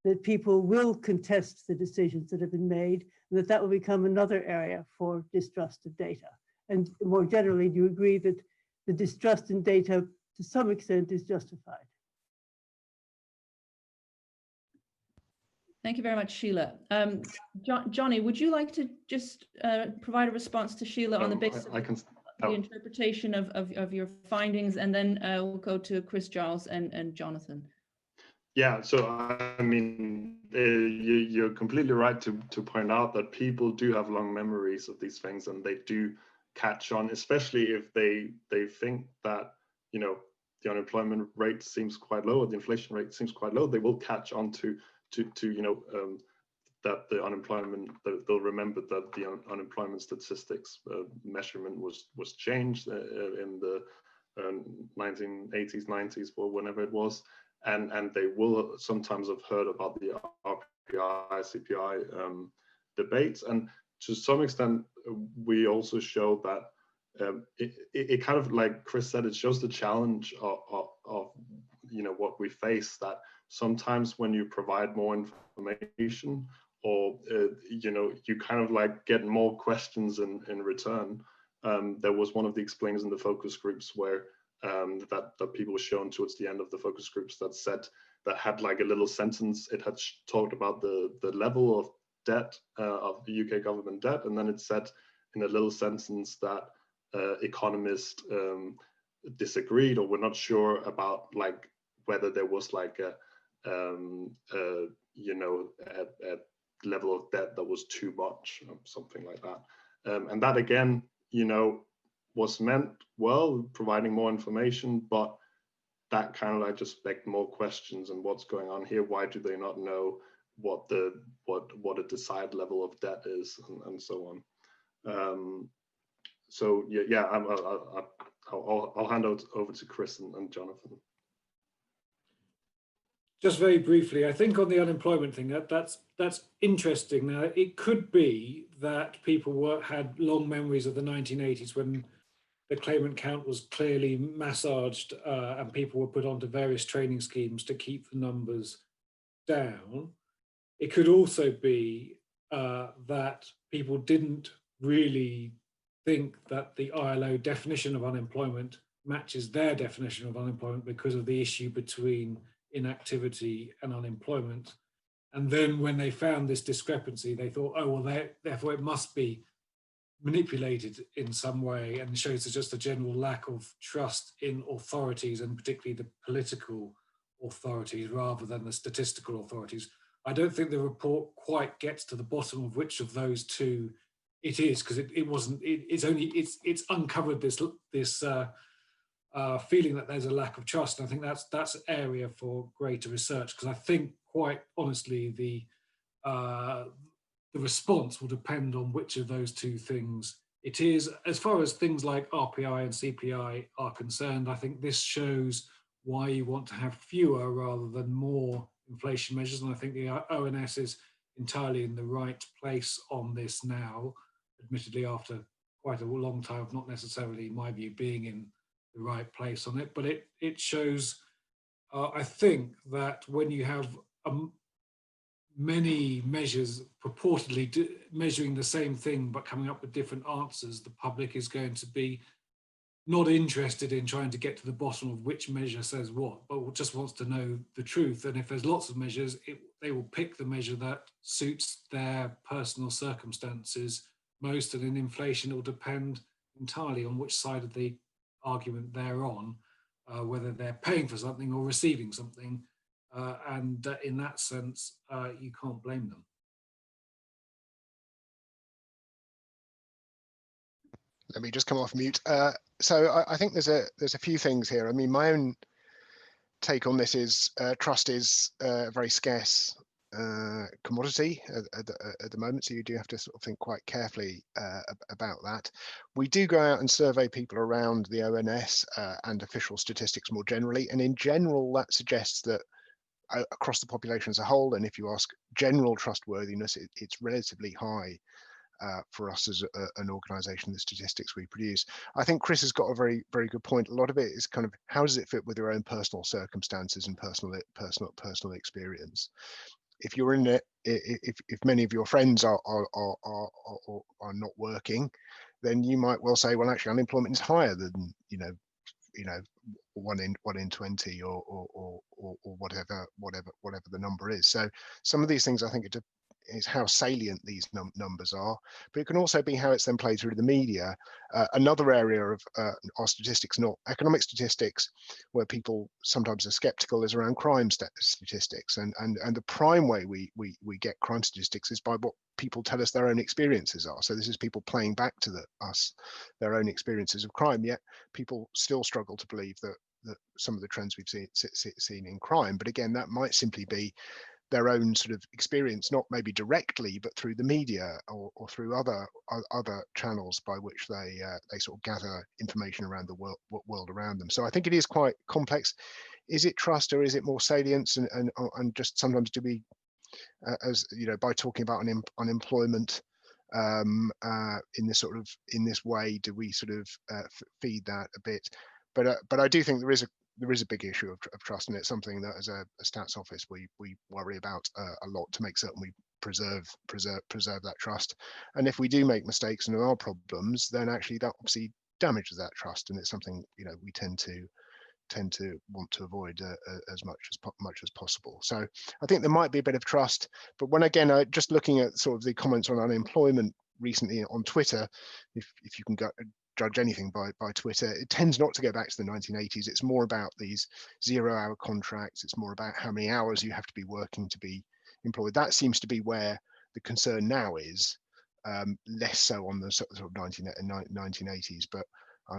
Speaker 5: that people will contest the decisions that have been made and that will become another area for distrust of data? And more generally, do you agree that the distrust in data to some extent is justified?
Speaker 1: Thank you very much, Sheila. Johnny, would you like to just provide a response to Sheila on the basis of the interpretation of your findings, and then we'll go to Chris Giles and Jonathan.
Speaker 2: Yeah, so I mean, you're completely right to point out that people do have long memories of these things, and they do catch on, especially if they think that, you know, the unemployment rate seems quite low or the inflation rate seems quite low. They will catch on to you know, that the unemployment, they'll remember that the unemployment statistics measurement was changed in the 1980s, 90s, or whenever it was. And they will sometimes have heard about the RPI, CPI debates. And to some extent, we also show that it kind of, like Chris said, it shows the challenge of you know, what we face, that sometimes when you provide more information, or you know, you kind of like get more questions in return. There was one of the explainers in the focus groups where that people were shown towards the end of the focus groups that said, that had like a little sentence. It had talked about the level of debt of the UK government debt, and then it said in a little sentence that economists disagreed or were not sure about like whether there was like a you know, a level of debt that was too much, or something like that. And that again, you know, was meant well, providing more information, but that kind of like just begged more questions. And what's going on here? Why do they not know what a desired level of debt is, and so on? So yeah, I'll hand over to Chris and Jonathan.
Speaker 3: Just very briefly, I think on the unemployment thing, that's interesting. Now, it could be that people had long memories of the 1980s when the claimant count was clearly massaged and people were put onto various training schemes to keep the numbers down. It could also be that people didn't really think that the ILO definition of unemployment matches their definition of unemployment because of the issue between inactivity and unemployment. And then when they found this discrepancy, they thought, oh, well, therefore it must be manipulated in some way, and shows just a general lack of trust in authorities, and particularly the political authorities rather than the statistical authorities. I don't think the report quite gets to the bottom of which of those two it is, because it's uncovered this feeling that there's a lack of trust. And I think that's an area for greater research, because I think, quite honestly, the response will depend on which of those two things it is. As far as things like RPI and CPI are concerned, I think this shows why you want to have fewer rather than more inflation measures. And I think the ONS is entirely in the right place on this now, admittedly after quite a long time of not necessarily, in my view, being in the right place on it. But it shows, I think, that when you have many measures purportedly measuring the same thing but coming up with different answers, the public is going to be not interested in trying to get to the bottom of which measure says what, but just wants to know the truth. And if there's lots of measures, they will pick the measure that suits their personal circumstances most. And in inflation, it will depend entirely on which side of the argument they're on, whether they're paying for something or receiving something. And in that sense, you can't blame them.
Speaker 4: Let me just come off mute. So I think there's a few things here. I mean, my own take on this is trust is a very scarce commodity at the moment, so you do have to sort of think quite carefully about that. We do go out and survey people around the ONS and official statistics more generally, and in general that suggests that across the population as a whole, and if you ask general trustworthiness, it's relatively high for us as an organisation, the statistics we produce. I think Chris has got a very good point. A lot of it is kind of how does it fit with your own personal circumstances and personal experience. If you're in it, if many of your friends are not working, then you might well say, well, actually, unemployment is higher than you know 1 in 20 or whatever the number is. So some of these things I think is how salient these numbers are, but it can also be how it's then played through the media. Another area of our statistics, not economic statistics, where people sometimes are skeptical, is around crime statistics, and the prime way we get crime statistics is by what people tell us their own experiences are. So this is people playing back to us their own experiences of crime, yet people still struggle to believe that some of the trends we've seen in crime. But again, that might simply be their own sort of experience, not maybe directly, but through the media or through other channels by which they sort of gather information around the world around them. So I think it is quite complex. Is it trust or is it more salience? And just sometimes do we, as you know, by talking about unemployment in this way, do we sort of feed that a bit? But I do think there is a big issue of trust, and it's something that as a stats office we worry about a lot to make certain we preserve that trust. And if we do make mistakes and there are problems, then actually that obviously damages that trust, and it's something we tend to want to avoid as much as possible. So I think there might be a bit of trust, but when again just looking at sort of the comments on unemployment recently on Twitter, if you can judge anything by Twitter, it tends not to go back to the 1980s. It's more about these 0-hour contracts. It's more about how many hours you have to be working to be employed. That seems to be where the concern now is, less so on the sort of 1980s. But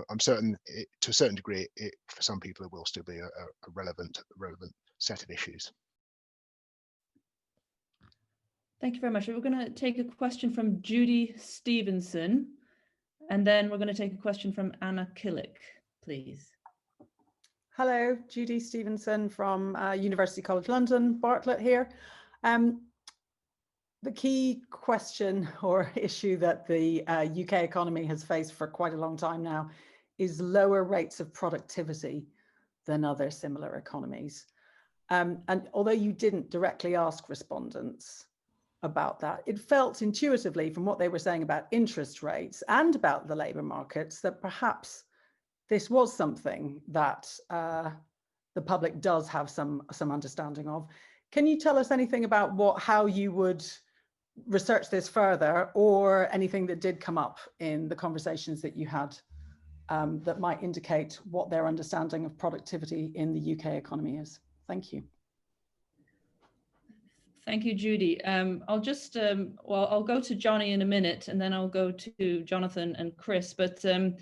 Speaker 4: I'm certain to a certain degree, for some people, it will still be a relevant set of issues.
Speaker 1: Thank you very much. We're going to take a question from Judy Stevenson. And then we're going to take a question from Anna Killick, please.
Speaker 6: Hello, Judy Stevenson from University College London, Bartlett here. The key question or issue that the UK economy has faced for quite a long time now is lower rates of productivity than other similar economies. And although you didn't directly ask respondents about that, it felt intuitively from what they were saying about interest rates and about the labour markets that perhaps this was something that the public does have some understanding of. Can you tell us anything about how you would research this further, or anything that did come up in the conversations that you had that might indicate what their understanding of productivity in the UK economy is? Thank you.
Speaker 1: Thank you, Judy. I'll just, I'll go to Johnny in a minute, and then I'll go to Jonathan and Chris. But I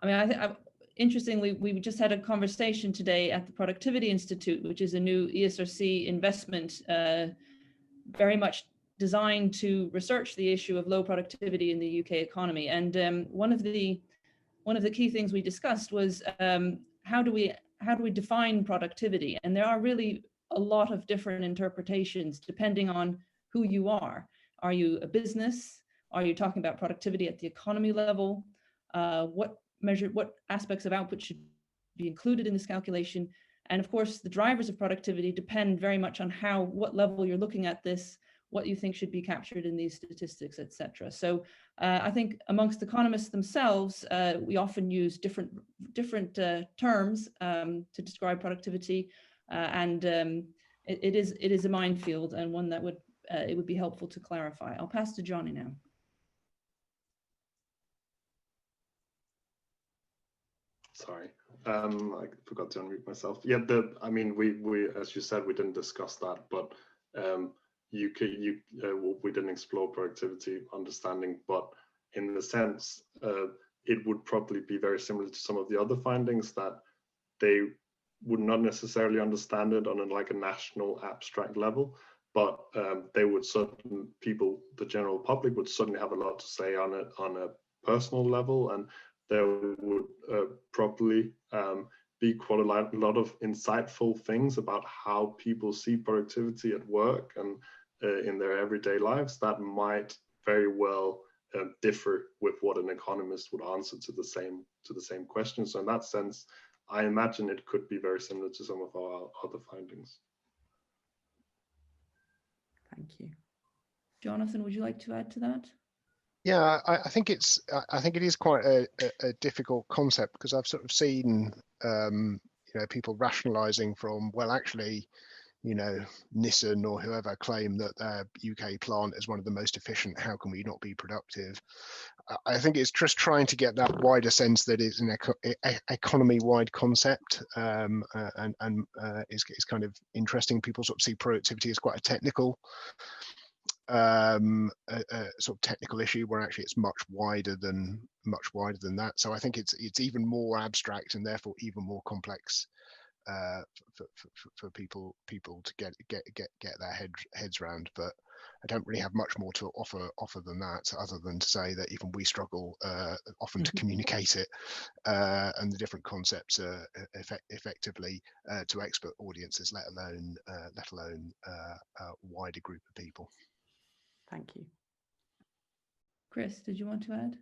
Speaker 1: mean, interestingly, we just had a conversation today at the Productivity Institute, which is a new ESRC investment, very much designed to research the issue of low productivity in the UK economy. And one of the key things we discussed was how do we define productivity? And there are really a lot of different interpretations depending on who you are. Are you a business? Are you talking about productivity at the economy level? What aspects of output should be included in this calculation? And of course, the drivers of productivity depend very much on what level you're looking at this, what you think should be captured in these statistics, etc. So I think amongst economists themselves, we often use different terms to describe productivity, and it is a minefield, and one that it would be helpful to clarify. I'll pass to Johnny now.
Speaker 2: Sorry, I forgot to unmute myself. Yeah, I mean, we as you said, we didn't discuss that, but we didn't explore productivity understanding, but in the sense, it would probably be very similar to some of the other findings, that they would not necessarily understand it on a national abstract level, but they would the general public would certainly have a lot to say on it on a personal level, and there would probably be quite a lot of insightful things about how people see productivity at work and in their everyday lives that might very well differ with what an economist would answer to the same question. So in that sense, I imagine it could be very similar to some of our other findings.
Speaker 6: Thank you.
Speaker 1: Jonathan, would you like to add to that?
Speaker 4: Yeah, I think it is quite a difficult concept, because I've sort of seen people rationalizing from, well, actually, Nissan or whoever claim that their UK plant is one of the most efficient. How can we not be productive? I think it's just trying to get that wider sense that it's an economy-wide concept, and is kind of interesting. People sort of see productivity as quite a technical sort of technical issue, where actually it's much wider than that. So I think it's even more abstract and therefore even more complex for people to get their heads around. But I don't really have much more to offer than that, other than to say that even we struggle often to communicate it and the different concepts effectively to expert audiences, let alone a wider group of people.
Speaker 6: Thank you.
Speaker 1: Chris, did you want to add?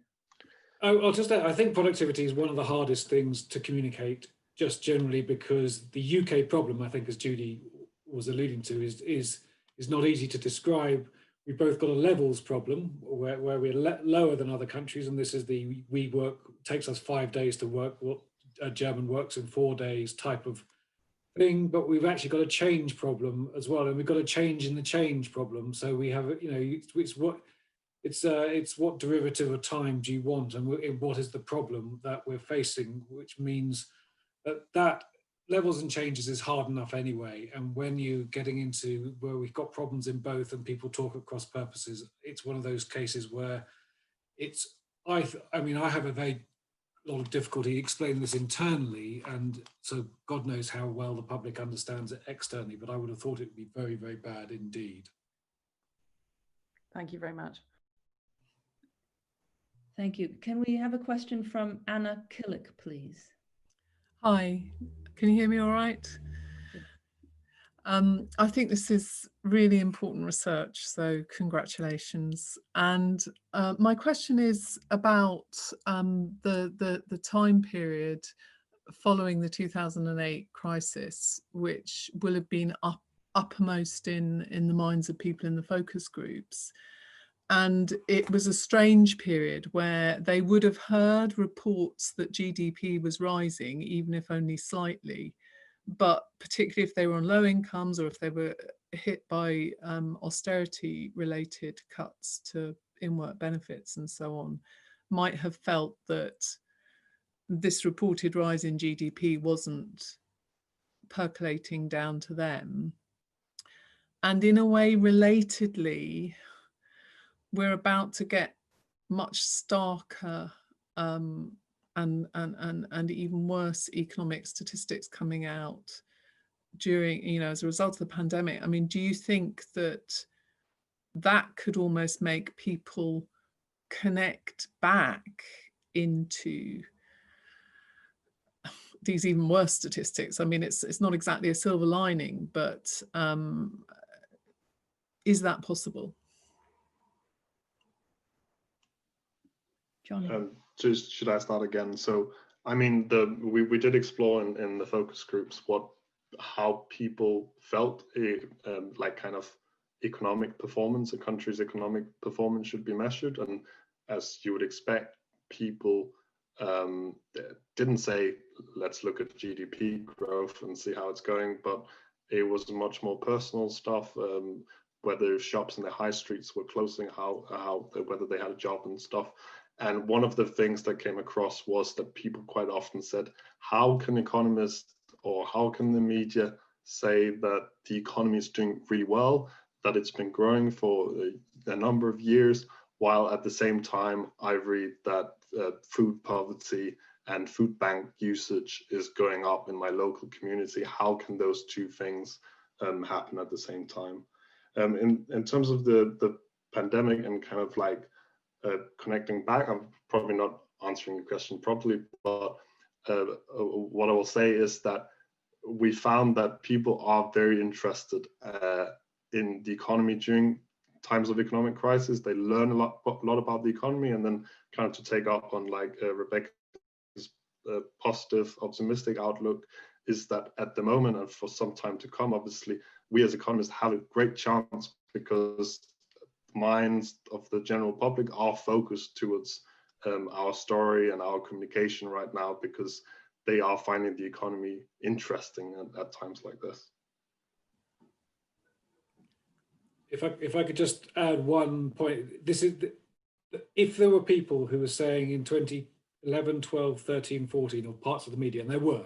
Speaker 3: I'll just add, I think productivity is one of the hardest things to communicate, just generally because the UK problem, I think, as Judy was alluding to, is not easy to describe. We've both got a levels problem where we're lower than other countries, and this is takes us 5 days to work what a German works in 4 days type of thing, but we've actually got a change problem as well, and we've got a change in the change problem. So we have, it's what derivative of time do you want, and what is the problem that we're facing, which means that levels and changes is hard enough anyway. And when you're getting into where we've got problems in both and people talk at cross purposes, it's one of those cases where I have a very lot of difficulty explaining this internally, and so God knows how well the public understands it externally, but I would have thought it would be very, very bad indeed.
Speaker 6: Thank you very much.
Speaker 1: Thank you. Can we have a question from Anna Killick, please?
Speaker 7: Hi, can you hear me all right? I think this is really important research, so congratulations. And my question is about the time period following the 2008 crisis, which will have been uppermost in the minds of people in the focus groups. And it was a strange period where they would have heard reports that GDP was rising, even if only slightly. But particularly if they were on low incomes, or if they were hit by austerity related cuts to in-work benefits and so on, might have felt that this reported rise in GDP wasn't percolating down to them. And in a way, relatedly, we're about to get much starker and even worse economic statistics coming out during, as a result of the pandemic. I mean, do you think that could almost make people connect back into these even worse statistics? I mean, it's not exactly a silver lining, but is that possible?
Speaker 1: John.
Speaker 2: Should I start again? So, I mean, we did explore in the focus groups how people felt like kind of economic performance, a country's economic performance should be measured. And as you would expect, people didn't say, let's look at GDP growth and see how it's going, but it was much more personal stuff, whether shops in the high streets were closing, whether they had a job and stuff. And one of the things that came across was that people quite often said, how can economists or how can the media say that the economy is doing really well, that it's been growing for a number of years, while at the same time I read that food poverty and food bank usage is going up in my local community. How can those two things happen at the same time? In terms of the pandemic and kind of like connecting back, I'm probably not answering your question properly, but what I will say is that we found that people are very interested in the economy during times of economic crisis. They learn a lot about the economy, and then kind of to take up on like Rebecca's positive, optimistic outlook is that at the moment and for some time to come, obviously, we as economists have a great chance because minds of the general public are focused towards our story and our communication right now, because they are finding the economy interesting at times like this.
Speaker 3: If I could just add one point, this is if there were people who were saying in 2011, 12, 13, 14, or parts of the media, and there were,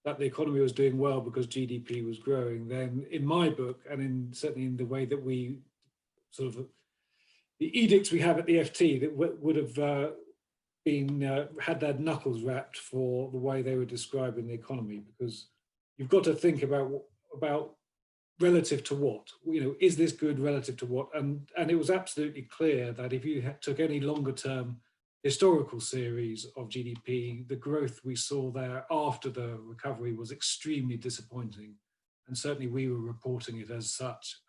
Speaker 3: that the economy was doing well because GDP was growing, then in my book, and certainly in the way that we sort of, the edicts we have at the FT, that would have had their knuckles wrapped for the way they were describing the economy, because you've got to think about relative to what, is this good relative to what? And it was absolutely clear that if you took any longer term historical series of GDP, the growth we saw there after the recovery was extremely disappointing. And certainly we were reporting it as such,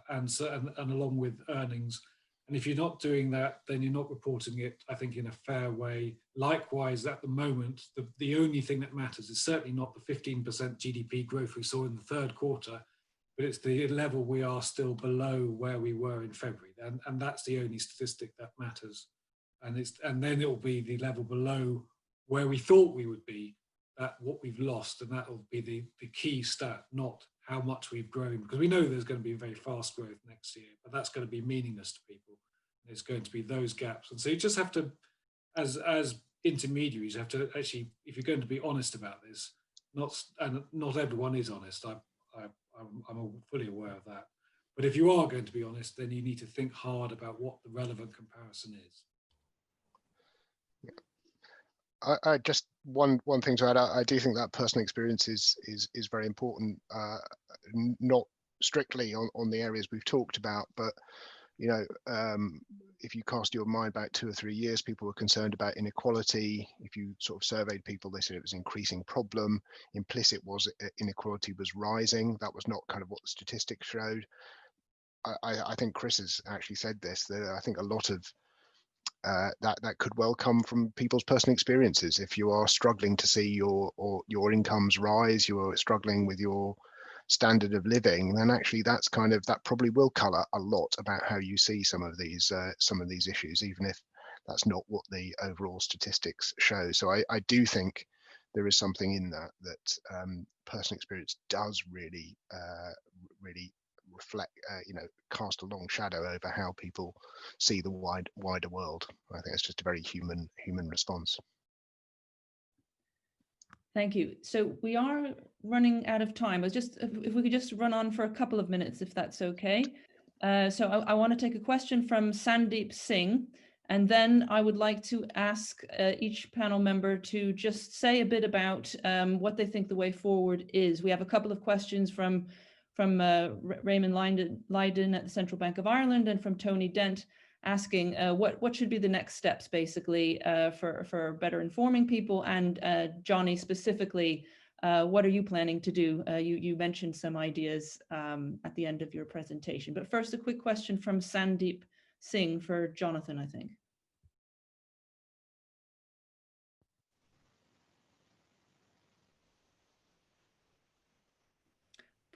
Speaker 3: and along with earnings. And if you're not doing that, then you're not reporting it, I think, in a fair way. Likewise, at the moment, the only thing that matters is certainly not the 15% GDP growth we saw in the third quarter, but it's the level we are still below where we were in February. And that's the only statistic that matters. And then it will be the level below where we thought we would be, that what we've lost, and that will be the key stat, not how much we've grown, because we know there's going to be very fast growth next year, but that's going to be meaningless to people. It's going to be those gaps. And so you just have to, as intermediaries, have to actually, if you're going to be honest about this, not everyone is honest. I'm fully aware of that. But if you are going to be honest, then you need to think hard about what the relevant comparison is.
Speaker 4: I just one thing to add. I do think that personal experience is very important, not strictly on the areas we've talked about, but if you cast your mind back 2 or 3 years, people were concerned about inequality. If you sort of surveyed people, they said it was an increasing problem. Implicit was inequality was rising. That was not kind of what the statistics showed. I think Chris has actually said this, that I think a lot of that could well come from people's personal experiences. If you are struggling to see your incomes rise, you are struggling with your standard of living, then actually that probably will colour a lot about how you see some of these issues, even if that's not what the overall statistics show. So I do think there is something in that personal experience does really reflect, cast a long shadow over how people see the wider world. I think it's just a very human response.
Speaker 1: Thank you. So we are running out of time. If we could just run on for a couple of minutes, if that's okay. So I want to take a question from Sandeep Singh, and then I would like to ask each panel member to just say a bit about what they think the way forward is. We have a couple of questions from Raymond Lydon at the Central Bank of Ireland, and from Tony Dent, asking what should be the next steps, basically, for better informing people. And Johnny, specifically, what are you planning to do? You mentioned some ideas at the end of your presentation. But first, a quick question from Sandeep Singh for Jonathan, I think.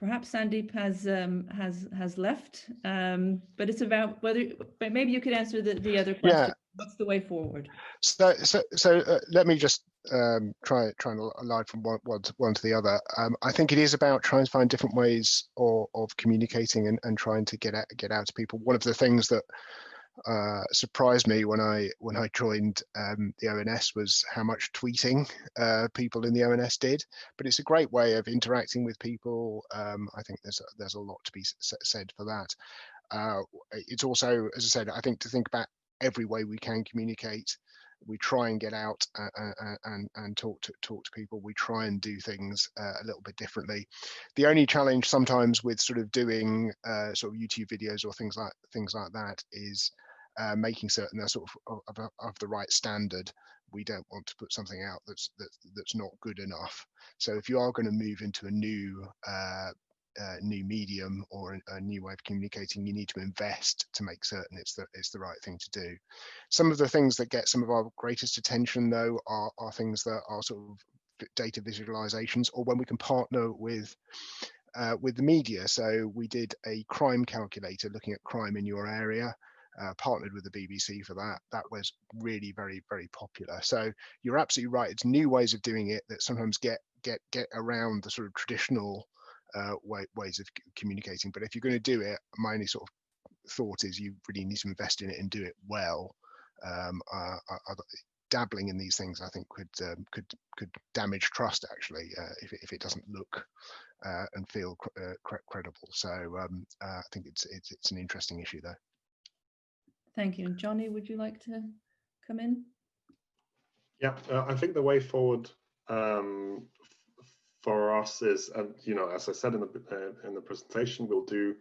Speaker 1: Perhaps Sandeep has left, but it's about whether. But maybe you could answer the other question.
Speaker 4: Yeah.
Speaker 1: What's the way forward?
Speaker 4: So let me just try and align from one to the other. I think it is about trying to find different ways of communicating and trying to get out to people. One of the things that surprised me when I joined the ONS was how much tweeting people in the ONS did. But it's a great way of interacting with people. I think there's a lot to be said for that. It's also, as I said, I think to think about every way we can communicate. We try and get out and talk to people. We try and do things a little bit differently. The only challenge sometimes with sort of doing sort of YouTube videos or things like that is making certain they're sort of the right standard. We don't want to put something out that's not good enough. So if you are going to move into a new medium or a new way of communicating, you need to invest to make certain it's the right thing to do. Some of the things that get some of our greatest attention, though, are things that are sort of data visualizations, or when we can partner with the media. So we did a crime calculator looking at crime in your area. Partnered with the BBC for that. That was really very, very popular. So you're absolutely right. It's new ways of doing it that sometimes get around the sort of traditional ways of communicating. But if you're going to do it, my only sort of thought is you really need to invest in it and do it well. Dabbling in these things, I think, could damage trust actually if it doesn't look and feel credible. So I think it's an interesting issue there.
Speaker 1: Thank you. Johnny, would you like to come in?
Speaker 2: Yeah, I think the way forward for us is, as I said in the presentation, we'll do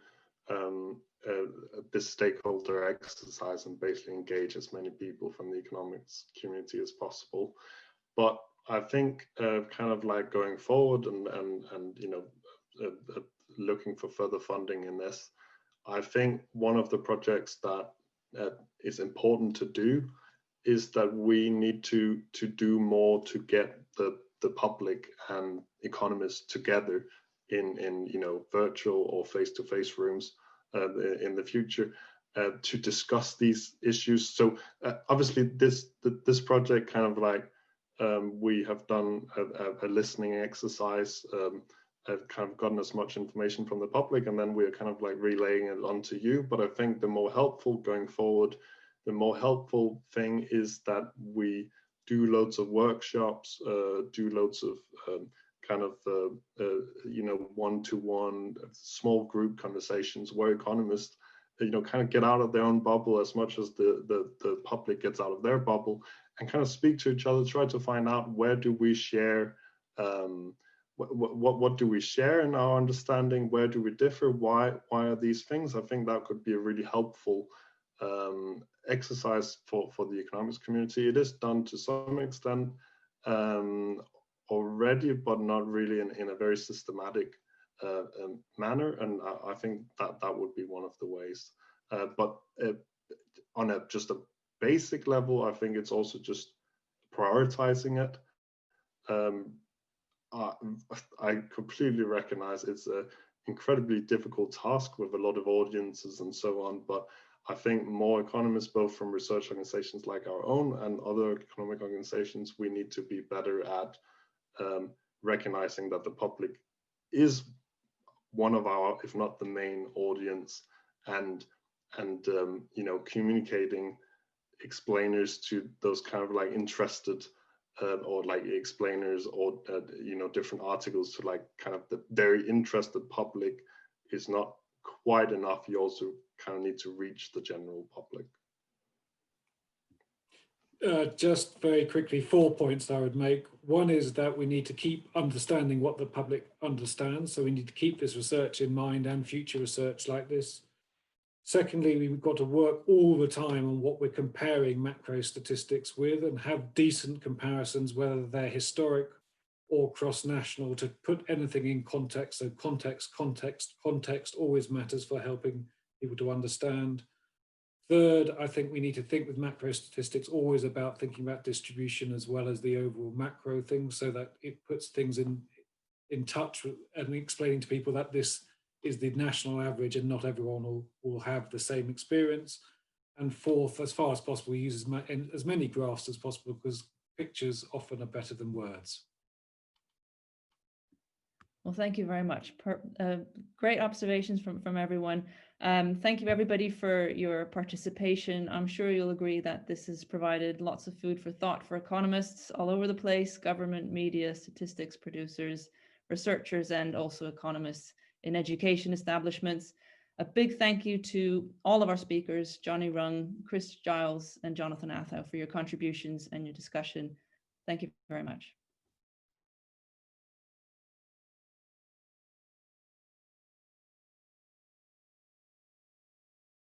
Speaker 2: this stakeholder exercise and basically engage as many people from the economics community as possible. But I think kind of like going forward and looking for further funding in this, I think one of the projects that is important to do is that we need to do more to get the public and economists together in virtual or face-to-face rooms in the future to discuss these issues. So obviously this project kind of like we have done a listening exercise. I've kind of gotten as much information from the public, and then we're kind of like relaying it onto you. But I think the more helpful going forward, the more helpful thing is that we do loads of workshops, do loads of one-to-one small group conversations where economists, kind of get out of their own bubble as much as the public gets out of their bubble, and kind of speak to each other, try to find out where do we share. What do we share in our understanding? Where do we differ? Why are these things? I think that could be a really helpful exercise for the economics community. It is done to some extent already, but not really in a very systematic manner. And I think that would be one of the ways. But on just a basic level, I think it's also just prioritizing it. I completely recognize it's an incredibly difficult task with a lot of audiences and so on, but I think more economists, both from research organizations like our own and other economic organizations, we need to be better at recognizing that the public is one of our, if not the main audience, and communicating explainers to those kind of like interested or like explainers or different articles to like kind of the very interested public is not quite enough. You also kind of need to reach the general public.
Speaker 3: Just very quickly, 4 points I would make. One is that we need to keep understanding what the public understands. So we need to keep this research in mind and future research like this. Secondly, we've got to work all the time on what we're comparing macro statistics with and have decent comparisons, whether they're historic or cross-national, to put anything in context. So context always matters for helping people to understand. Third, I think we need to think with macro statistics always about thinking about distribution as well as the overall macro thing, so that it puts things in in touch with and explaining to people that this is the national average and not everyone will have the same experience. And fourth, as far as possible, use as many graphs as possible, because pictures often are better than words.
Speaker 1: Well, thank you very much. Great observations from everyone. Thank you everybody for your participation. I'm sure you'll agree that this has provided lots of food for thought for economists all over the place, government, media, statistics producers, researchers, and also economists in education establishments. A big thank you to all of our speakers, Johnny Runge, Chris Giles, and Jonathan Athow, for your contributions and your discussion. Thank you very much.